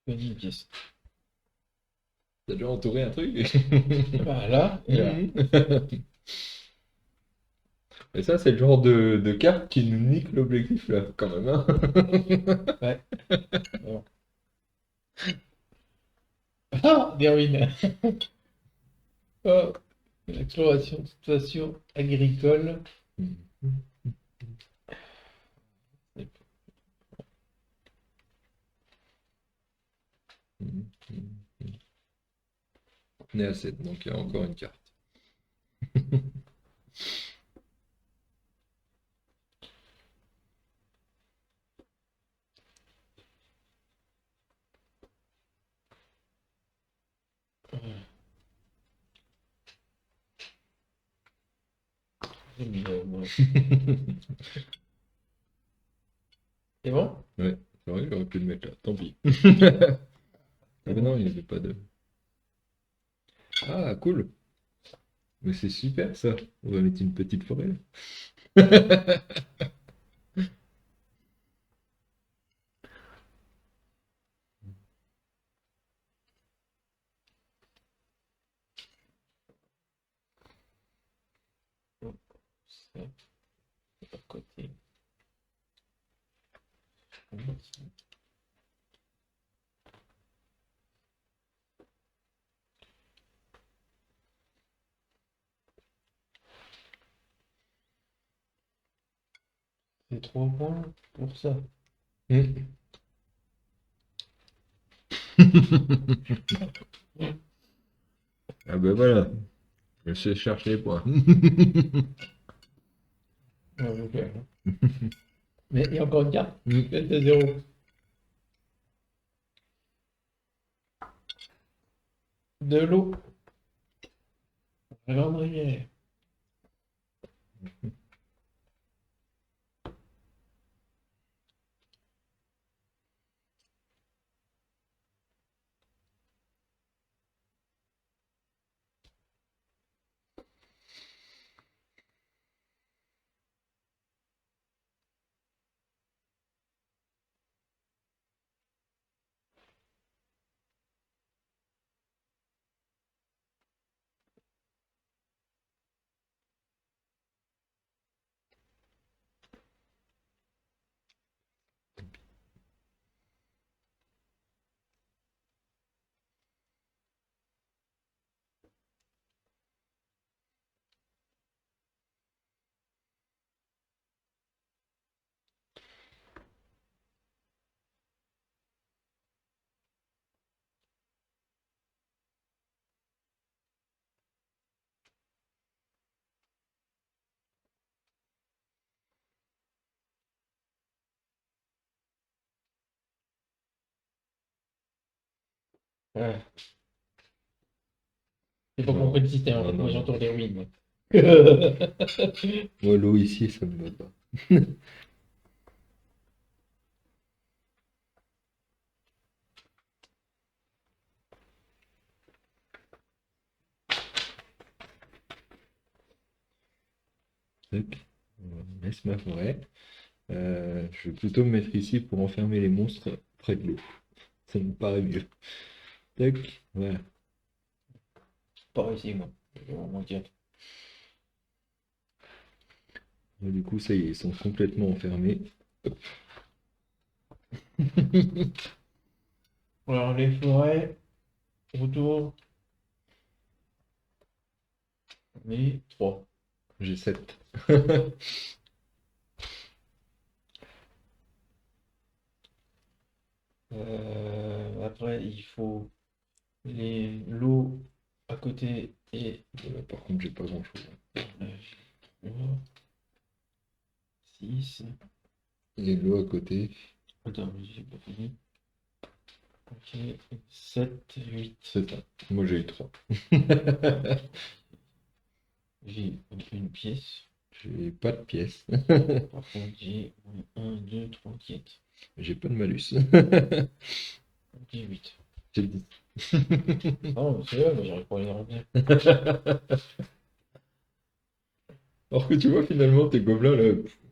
Que 10 pièces. T'as déjà entouré un truc? Bah là, et là. Et ça, c'est le genre de carte qui nous nique l'objectif là, quand même, hein. Ouais. Bon. Ah, des ruines. Oh, l'exploration de station agricole. On est à 7, donc il y a encore une carte. Bon. C'est bon? Ouais, c'est vrai, j'aurais pu le mettre là, tant pis. Ah mais non, il n'y avait pas de... Ah, cool. Mais c'est super ça. On va mettre une petite forêt là. Ça, à côté. C'est 3 points pour ça. Ah ben voilà, je sais chercher les points. Ouais, ok. Mais il y a encore une carte. C'est à 0. De l'eau. La grande rivière. Ouais. J'ai pas Non, compris le système, en non, fait. Moi, non, non. j'entends des ruines, moi. Moi, l'eau ici, ça me va pas. Tac. On laisse ma forêt. Je vais plutôt me mettre ici pour enfermer les monstres près de l'eau. Ça me paraît mieux. Tac. Voilà. Pas réussi, moi. Je vais vraiment dire. Et du coup, ça y est, ils sont complètement enfermés. Alors, les forêts, autour, on est 3. J'ai 7. Après, il faut l'eau à côté et Par contre, j'ai pas grand-chose. 6. Et l'eau à côté. Attends, j'ai pas fini. Ok, 7, 8. C'est ça. Moi, j'ai eu 3. J'ai une pièce. J'ai pas de pièces. Par contre, j'ai 1, 2, 3, 4. J'ai pas de malus. J'ai 8. J'ai 10. Ah, c'est vrai, mais j'arrive pas à les remplir. Alors que tu vois, finalement, tes gobelins, là,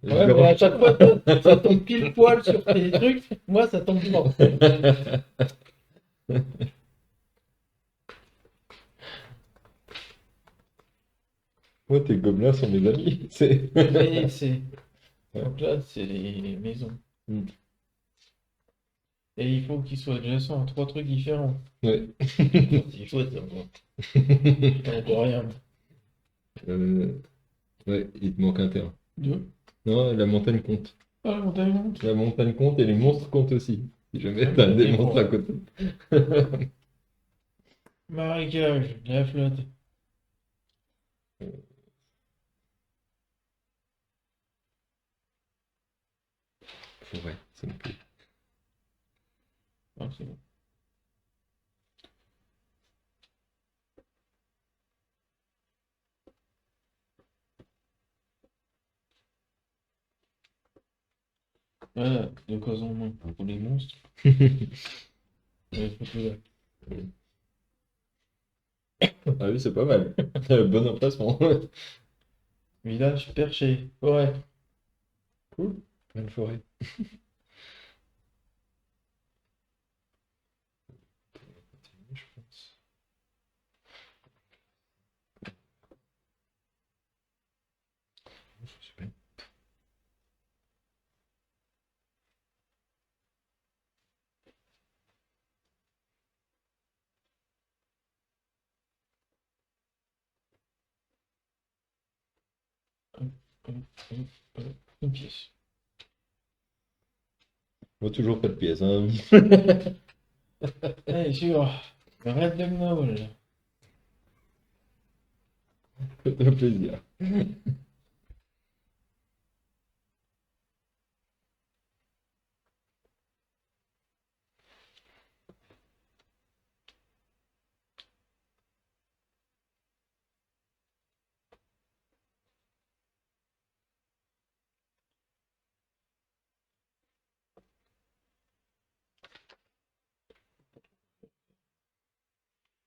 je Ouais, les mais à range chaque fois, toi, ça tombe pile poil sur tes trucs. Moi, ça tombe pas. Moi, tes gobelins sont mes amis. C'est... Mais c'est. Ouais. Donc là, c'est les maisons. Mm. Et il faut qu'ils soient adjacents à 3 trucs différents. Ouais. C'est chouette, ça, moi. Je connais pas rien. Euh, ouais, il te manque un terrain. 2. Non, la montagne compte. Ah, la montagne monte. La montagne compte et les monstres comptent aussi. Si jamais Ah, t'as mais des ok, monstres à bon. côté. Marécage, la flotte. Forêt, ça me plaît. Ah, c'est bon. Voilà, de quoi en moins pour les monstres. Ouais, surtout là. Ah oui, c'est pas mal. Bon emplacement. Village perché. Ouais. Cool. Pleine forêt. Je pense. Je sais pas. Hop, hop, hop, hop. Une pièce. Moi, toujours pas de pièces, hein. Allez, sûr. Arrête de Gnoll. Fais-toi plaisir.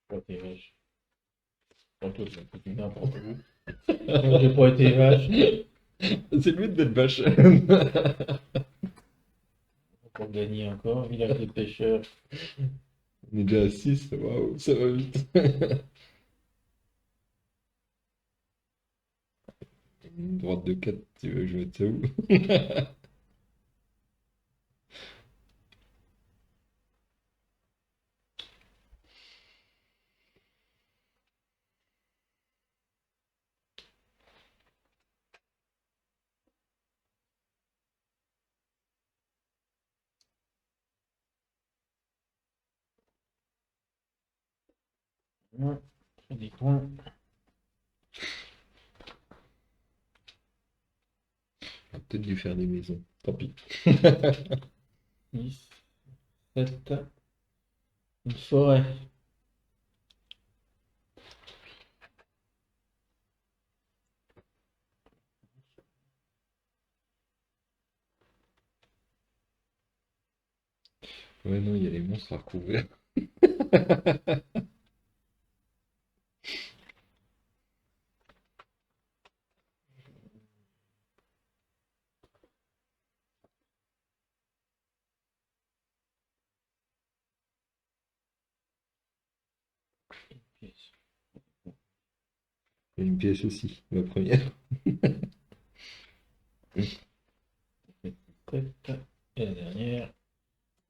Pas été vache. Toi, ça peut être n'importe où. Moi, j'ai pas été vache. C'est le but d'être vache. Pour gagner encore. Village des pêcheurs. On est déjà à 6, waouh, ça va vite. Une droite de 4, tu veux que je mette ça où? Ouais. J'ai des points. J'aurais peut-être dû faire des maisons. Tant pis. 6, 7. Une forêt. Ouais, non, il y a les monstres à recouvrir. Il y a une pièce aussi, la première. Tac. Et la dernière.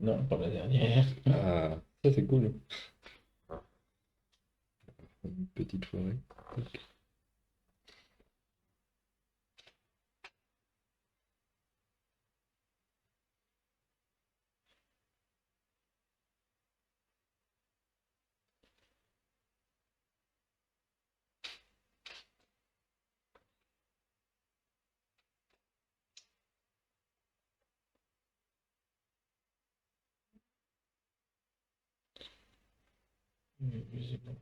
Non, pas la dernière. Ah, ça c'est cool. Une petite forêt. C'est bon.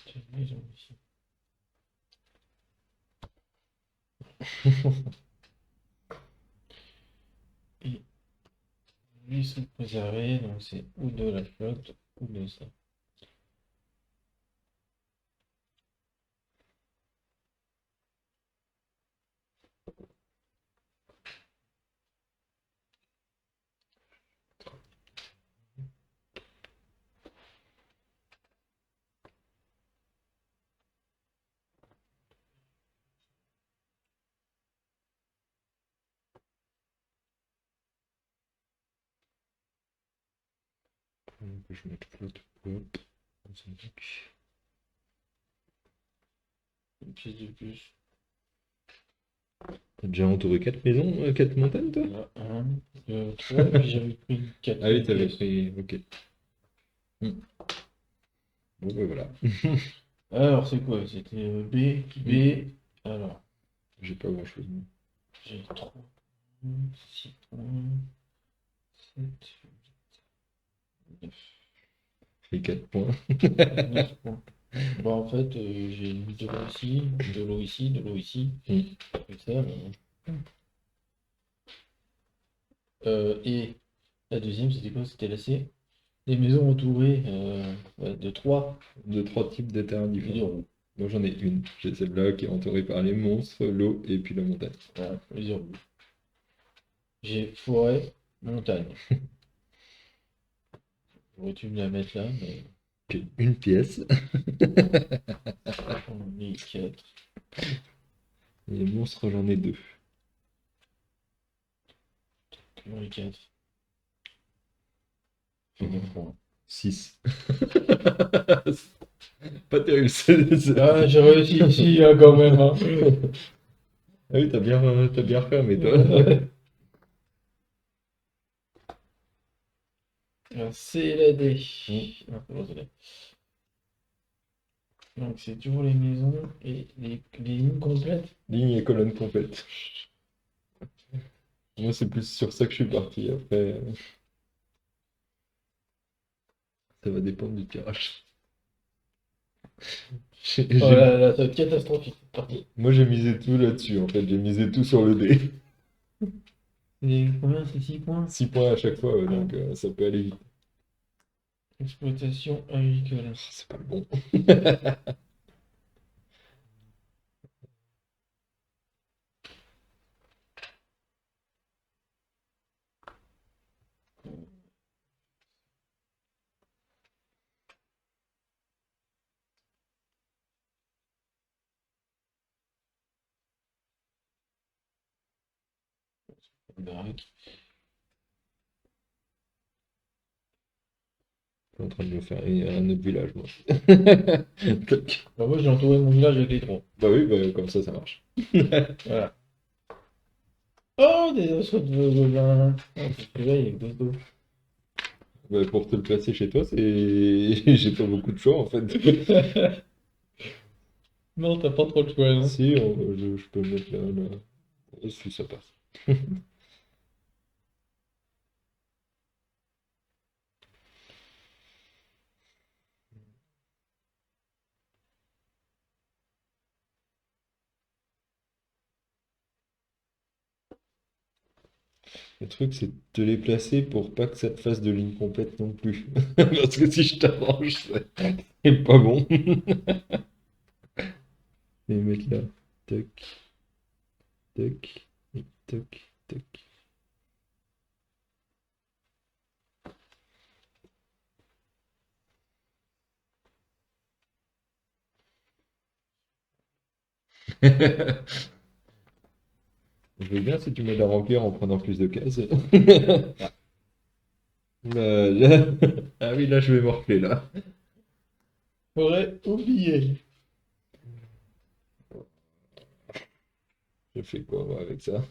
Tiens, maison ici. Et lui sont préservés, donc c'est ou de la flotte ou de ça. On peut je mettre flotte. Hop. Une pièce de plus. T'as déjà entouré 4 maisons, 4 montagnes, toi? Là, 1, 2, 3, et puis j'avais pris 4 Ah oui, t'avais pièces. pris. Ok. Bon, ben voilà. Alors, c'est quoi? C'était B. Alors, J'ai pas grand chose. j'ai 3, 6 points, 7, 9, J'ai 4 points. 9 points. Bah, en fait, j'ai mis de l'eau ici, de l'eau ici, de l'eau ici. Et ça, et la deuxième, c'était quoi? C'était la C. Des maisons entourées ouais, de 3 De 3 types de terrains différents. millions. Moi j'en ai une. J'ai celle-là qui est entourée par les monstres, l'eau et puis la montagne. Voilà, les zéros. J'ai forêt, montagne. J'aurais dû me la mettre là, mais Ok, une pièce. j'en ai 4. Et les monstres, j'en ai 2. J'en ai 4. Fait 9 points. 6. Pas terrible. Ah, j'ai réussi ici, hein, quand même. Hein. Ah oui, t'as bien refermé, toi. Alors, c'est la D. Non, c'est bon, c'est la- Donc, c'est toujours les maisons et les lignes complètes. Ligne et colonne complète. Moi, c'est plus sur ça que je suis parti. Après, ça va dépendre du tirage. J'ai- Oh j'ai- là là, ça va être catastrophique cette partie. Moi, j'ai misé tout là-dessus, en fait. J'ai misé tout sur le dé. Et combien c'est 6 points? 6 points à chaque fois, ouais, donc ça peut aller vite. Exploitation agricole. C'est pas le bon. Baraque. Je suis en train de me faire un autre village, moi. Tac. Bah, moi, j'ai entouré mon village avec les troncs. Bah oui, bah, comme ça marche. Voilà. Oh, des osseaux de vin. Ah, celui-là, il est costaud. Bah, pour te le placer chez toi, c'est. J'ai pas beaucoup de choix, en fait. Non, t'as pas trop de choix, non? Si, je peux le mettre là, là. Et si ça passe. Le truc, c'est de te les placer pour pas que ça te fasse de ligne complète non plus. Parce que si je t'arrange, c'est pas bon. Les mettre là. Tac, tac, et tac, tac. Je veux bien si tu m'aides à remplir en prenant plus de cases. Là- Ah oui, là, je vais morfler, là. J'aurais oublié. Je fais quoi, moi, avec ça?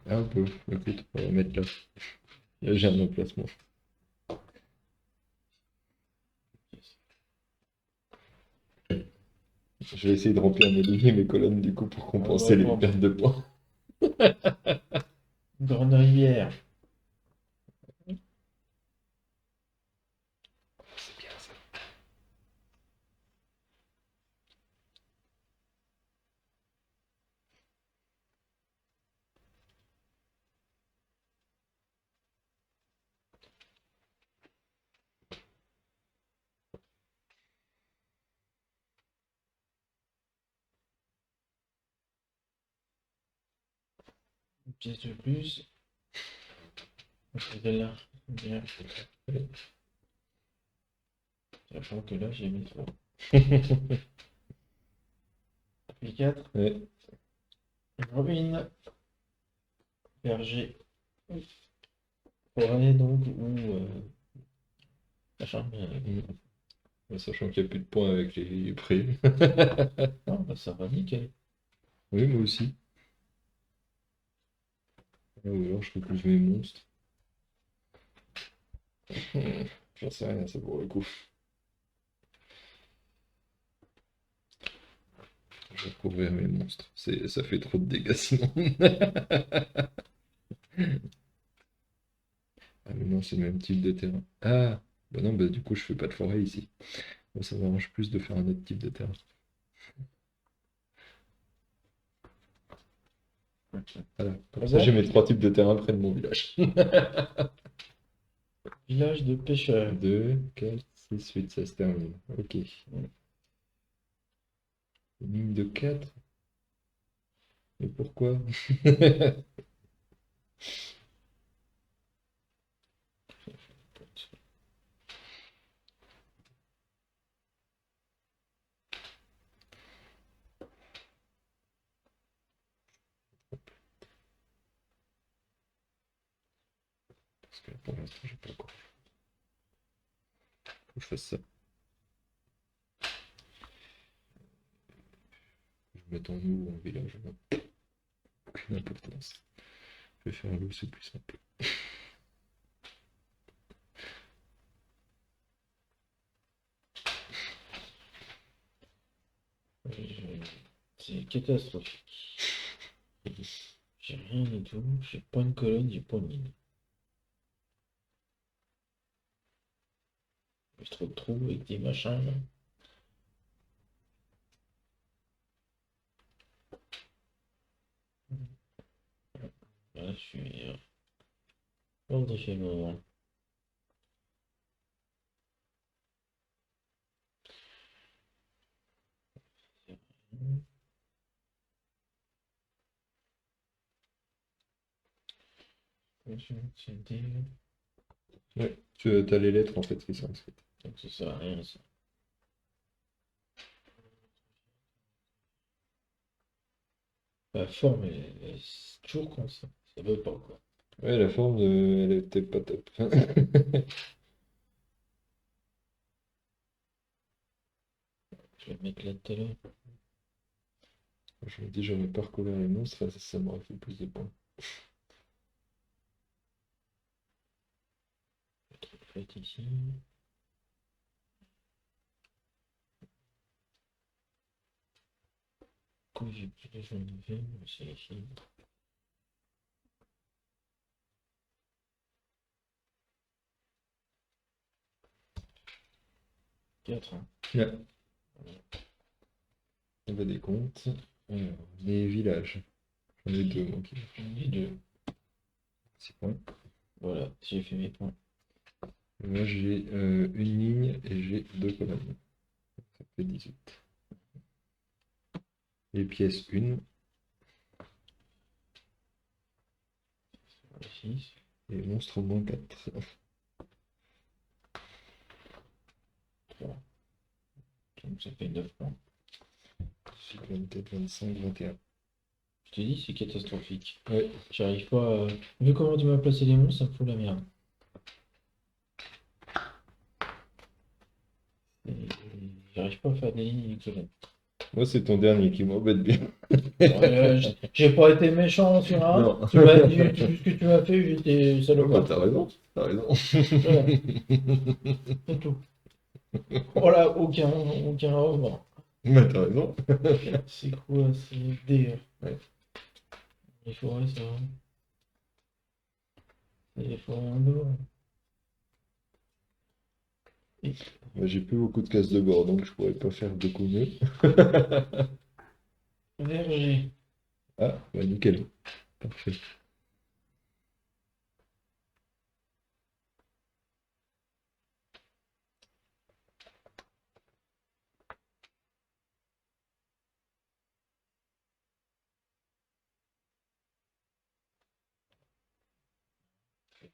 Ah, on peut. Écoute, on va mettre là. Là, j'ai un emplacement. Je vais essayer de remplir mes lignes et mes colonnes, du coup, pour compenser les Vraiment, pertes de points. grande rivière. C'est bien, ça. Une pièce de plus. De là. Bien. Sachant que là, j'ai mis 3. Puis 4. Ouais. Ruine. Berger. Forêt, donc, ou. Machin. Sachant qu'il n'y a plus de points avec les prix. Non, bah, ça va nickel. Oui, moi aussi. Ah, ou alors je repose mes monstres. J'en sais rien, ça pour le coup. Je vais recouvrir mes monstres. Ça fait trop de dégâts sinon. Ah mais non, c'est le même type de terrain. Ah! Bah non, bah du coup je fais pas de forêt ici. Moi, ça m'arrange plus de faire un autre type de terrain. Voilà. Comme Ah ça j'ai bon? mes 3 types de terrain près de mon village. Village de pêcheurs. 2, 4, 6, 8, ça se termine. Ok. Une ligne de 4. Mais pourquoi? Parce que pour l'instant j'ai pas quoi. Faut que je fasse ça. Je vais mettre en nous en village. Aucune importance. Je vais faire un loup, c'est plus simple. C'est catastrophique. J'ai rien du tout. J'ai pas une colonne, j'ai pas une ligne. J'ai trop de trous avec des machins là. Là, je suis hors de chez moi. Ouais, tu as les lettres en fait qui sont inscrites. Donc ça sert à rien ça. La forme, c'est toujours comme ça. Ça veut pas quoi. Ouais, la forme, elle était pas top. Je vais le mettre là tout à l'heure. Je me dis, j'aurais pas recouvert les monstres, ça m'aurait fait plus de points. Je vais le mettre ici. Du coup, j'ai plus de jaune de vie, mais c'est ici. 4. Hein. Ouais. On va des comptes. Alors, les villages. J'en ai 2, moi. Les 2. 6 points. Voilà, j'ai fait mes points. Moi, j'ai une ligne et j'ai 2 colonnes. Ça fait 18. Les pièces 1 6. et monstre au moins 4. 3. Donc ça fait 9 points. 24, 25, 21. Je te dis, c'est catastrophique. Ouais. J'arrive pas à... Vu comment tu m'as placé les monstres, ça me fout la merde. Et j'arrive pas à faire des lignes et des colonnes. Moi, c'est ton dernier qui m'embête bien. J'ai pas été méchant sur un. Non. Tu m'as dit, vu ce que tu m'as fait, j'étais Ah bah, salopard. t'as raison. T'as raison. Voilà, c'est tout. Voilà, aucun ordre. Mais t'as raison. C'est quoi? C'est D. Ouais. Les forêts, ça va. C'est les forêts en dehors. Moi, j'ai plus beaucoup de cases de bord, donc je pourrais pas faire beaucoup mieux. Verger. Ah, bah nickel. Parfait.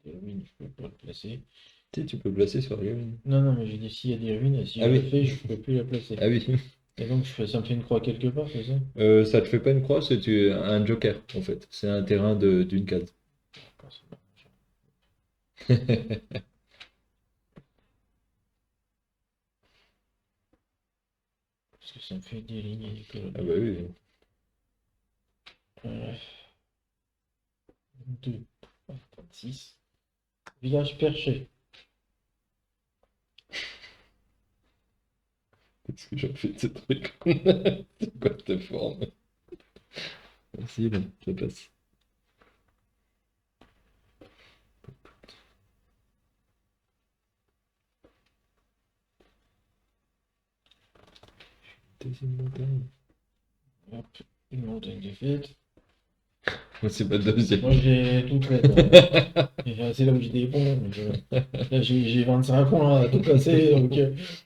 Des ruines, je peux pas le placer. Tu peux placer sur les ruines. Non, non, mais j'ai dit s'il y a des ruines, si Ah je oui. le fais, je peux plus la placer. Ah oui. Et donc, ça me fait une croix quelque part, c'est ça? Ça te fait pas une croix, c'est un joker, en fait. C'est un terrain d'une case. Ah, c'est marrant, ça. Parce que ça me fait des lignes et des colonnes. Ah bah oui. 2, 3, 4, 6. Village perché. Qu'est-ce que j'en fais de ce truc? C'est quoi cette forme? Merci, là, ça passe. Deuxième montagne. Hop, une montagne de fête. Moi, c'est pas deuxième. Moi, j'ai tout fait. C'est là où j'ai des ponts. Donc, là, j'ai 25 points à tout casser. Donc,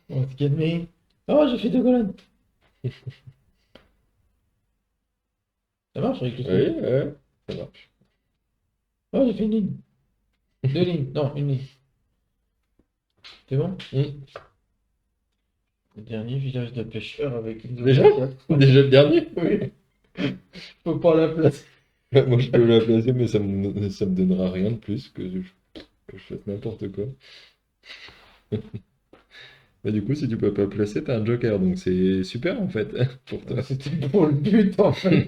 on va se calmer. Oh, j'ai fait 2 colonnes. Ça marche avec le truc. Oui, ouais, ça marche. Oh, j'ai fait une ligne. 2 lignes. Non, une ligne. C'est bon? Le dernier village de pêcheurs avec une zone Déjà? de quatre. Déjà le dernier? Oui. Je peux pas la placer. Moi, je peux la placer, mais ça me donnera rien de plus que je fasse n'importe quoi. Bah, du coup, si tu peux pas placer, t'as un joker, donc c'est super en fait pour toi. C'était pour le but en fait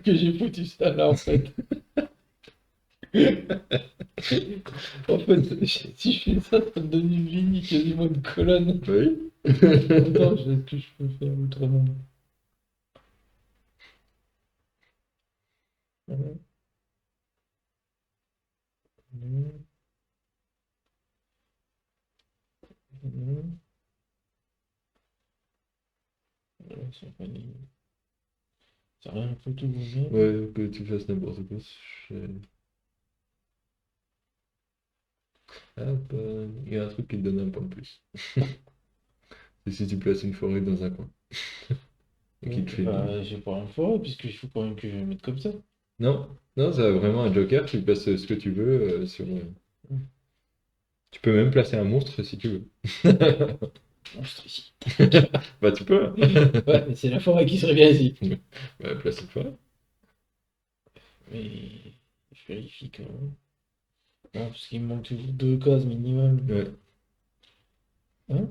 que j'ai foutu ça là en fait. En fait, si je fais ça, ça me donne une ligne et quasiment une colonne. Oui. Attends, est-ce que je peux faire autrement? Mhm. Mhm. Mhm. Ouais, c'est pas ligne. Ça rien, faut tout vous mettre. Ouais, que tu fasses n'importe quoi. Hop, il y a un truc qui te donne un point de plus. C'est si tu places une forêt dans un coin. Et qui te fait une ligne. Bah, j'ai pas un forêt puisqu'il faut quand même que je le mette comme ça. Non, non, ça a vraiment un joker, tu places ce que tu veux sur. Tu peux même placer un monstre si tu veux. Monstre ici. Bah, tu peux. Ouais, mais c'est la forêt qui serait bien ici. Bah, place une forêt. Mais je vérifie quand même. Non, parce qu'il me manque toujours 2 cases minimum. Ouais. Hein?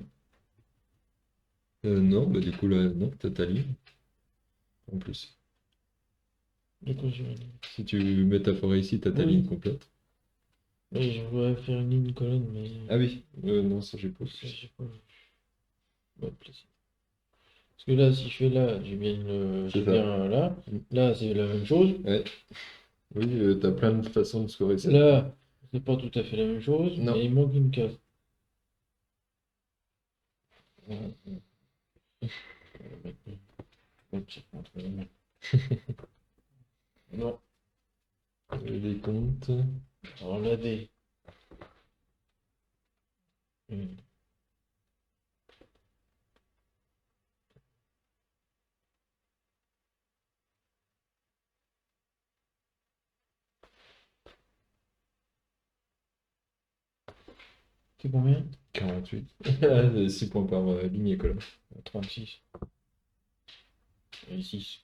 Non, bah, du coup, là, non, t'as ta ligne. En plus. De quoi je vais aller? Si tu mets ta forêt ici, t'as ta Oui. ligne complète. Oui, je voudrais faire une ligne colonne, mais Ah oui, non, ça j'ai pas. ça, j'ai pas vu. Ouais, plaisir. Parce que là, si je fais là, j'ai bien, C'est j'ai ça. bien là. Mm. Là, c'est la même chose. Ouais. Oui, t'as plein de façons de scorer ça. Là, c'est pas tout à fait la même chose, Non. mais il manque une case. Non, Les comptes. alors là, des. C'est combien? 48. 6 points par ligne et colonne. 36. Et 6.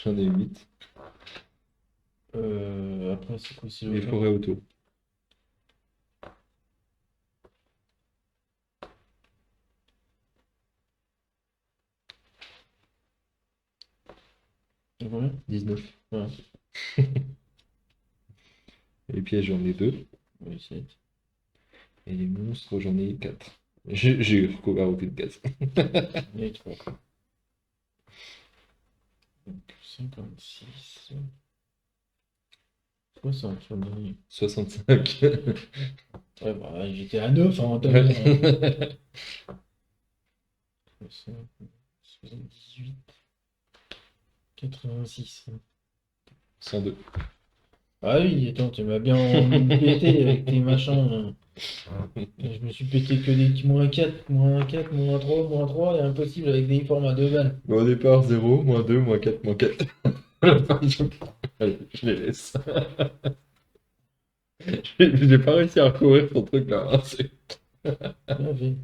J'en ai 8. Après, c'est quoi? C'est Les le forêts autour. C'est combien? 19. Ouais. Les pièges, j'en ai 2. Oui, 7. Et les monstres, j'en ai 4. J'ai recouvert aucune case. Et 3. Donc, 56. 60 sur le dernier. 65. Ouais, bah, j'étais à 9 en dernier. 78. 86. 102. Ah oui, attends, tu m'as bien pété avec tes machins. Je me suis pété que des petits moins 4, moins 4, moins 3, et impossible avec des formes à 2 balles. Bon, au départ, 0, moins 2, moins 4, moins 4. Allez, je les laisse. J'ai pas réussi à recouvrir ton truc là. Hein, Bien fait.